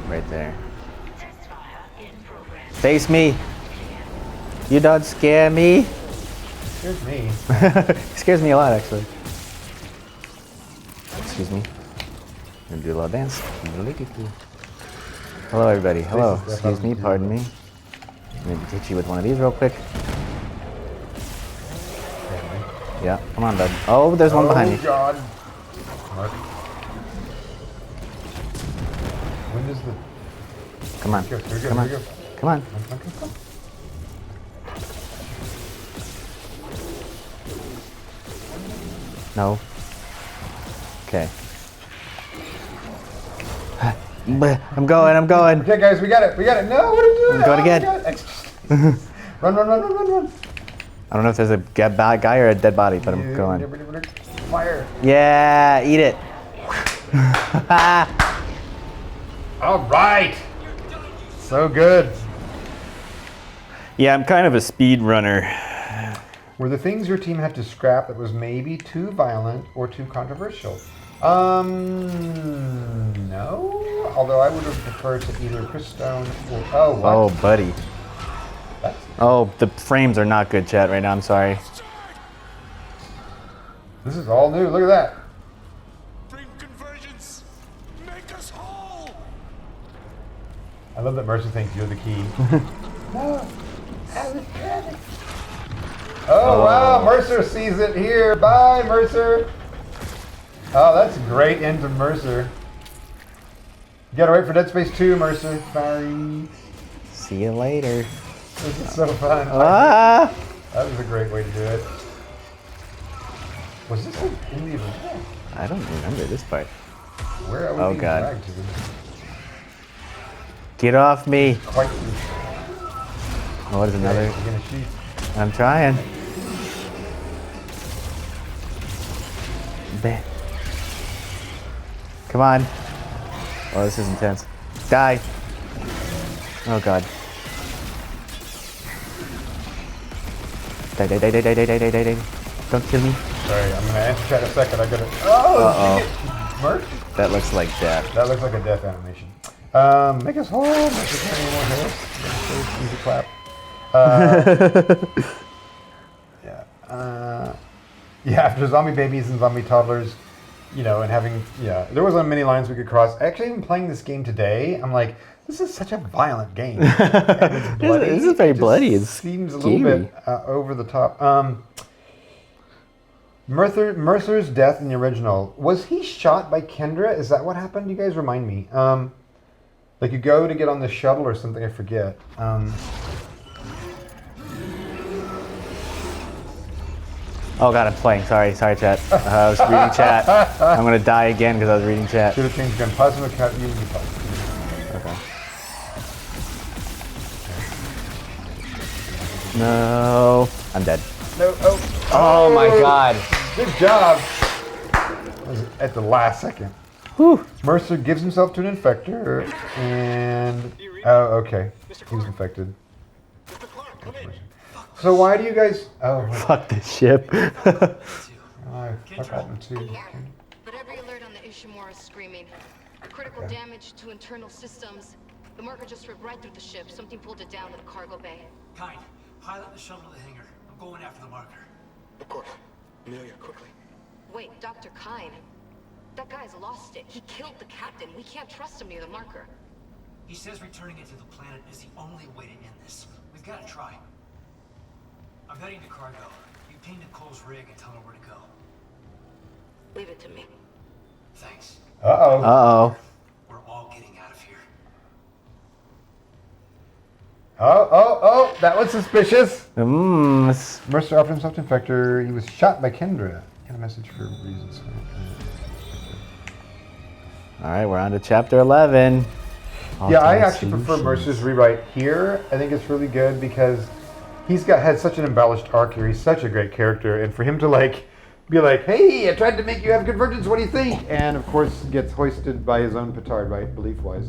Right there. Face me. You don't scare me. Here's me. He scares me a lot, actually. Excuse me. I'm gonna do a little dance. Hello, everybody. Hello. Excuse me. Pardon me. I'm gonna hit you with one of these real quick. Yeah. Come on, bud. Oh, there's one behind me. Oh God. Mark. When does the? Come on. Here we go. Come on. Here we go. Come on. Come. No. Okay. I'm going. Okay, guys, we got it. No, what are you doing? I'm going again. Run. I don't know if there's a guy or a dead body, but I'm going. Fire. Yeah, eat it. All right. So good. Yeah, I'm kind of a speed runner. Were the things your team had to scrap that was maybe too violent or too controversial? No. Although I would have preferred to either Chris Stone or what? Oh, buddy. Oh, the frames are not good, chat, right now. I'm sorry. This is all new. Look at that. Bring convergence. Make us whole. I love that Mercer thinks you're the key. No, I was trying. Oh, wow, Mercer sees it here. Bye, Mercer. Oh, that's a great end to Mercer. You gotta wait for Dead Space 2, Mercer. Sorry. See you later. This is so fun. Ah! That was a great way to do it. Was this in the original? I don't remember this part. Where are we being God. dragged to? Get off me. Quite Oh, what is another? You're gonna shoot. I'm trying. Bah. Come on. Oh, this is intense. Die. Oh, God. Die. Don't kill me. Sorry, I'm gonna answer chat in a second. I gotta. Oh, shit. Merc? That looks like death. That looks like a death animation. Make us whole. Make us any more hairs. Easy clap. Yeah, after zombie babies and zombie toddlers, you know, and having, there wasn't many lines we could cross. Actually, even playing this game today, I'm like, this is such a violent game. And it's bloody. This is very It just bloody. It's seems a scary. little bit over the top. Mercer's death in the original, was he shot by Kendra? Is that what happened? You guys remind me. Like you go to get on the shuttle or something, I forget. Oh, God, I'm playing. Sorry, chat. I was reading chat. I'm going to die again because I was reading chat. Should have changed gun. Plasma cut, you would be fine. Okay. No. I'm dead. No, Oh, my God. Good job. That was at the last second. Whew. Mercer gives himself to an infector, and oh, okay, he was infected. So why do you guys? Oh, Fuck this ship. I fuck all them too. But Ishimura's screaming. Critical damage to internal systems. The marker just ripped right through the ship. Something pulled it down to the cargo bay. Kind, pilot the shuttle to the hangar. I'm going after the marker. Of course. Amelia, quickly. Wait, Dr. Kine. That guy's lost it. He killed the captain. We can't trust him near the marker. He says returning it to the planet is the only way to end this. We've got to try. I'm heading to cargo. You ping Nicole's rig and tell her where to go. Leave it to me. Thanks. Uh-oh. Uh-oh. We're all getting out of here. Oh, that was suspicious. Mmm. Mercer offered himself to Infector. He was shot by Kendra. Get a message for reasons. All right, we're on to chapter 11. Yeah, I Alternate actually prefer solutions. Mercer's rewrite here. I think it's really good because he's had such an embellished arc here. He's such a great character, and for him to be like, "Hey, I tried to make you have convergence. What do you think?" And of course, gets hoisted by his own petard, right? Belief-wise.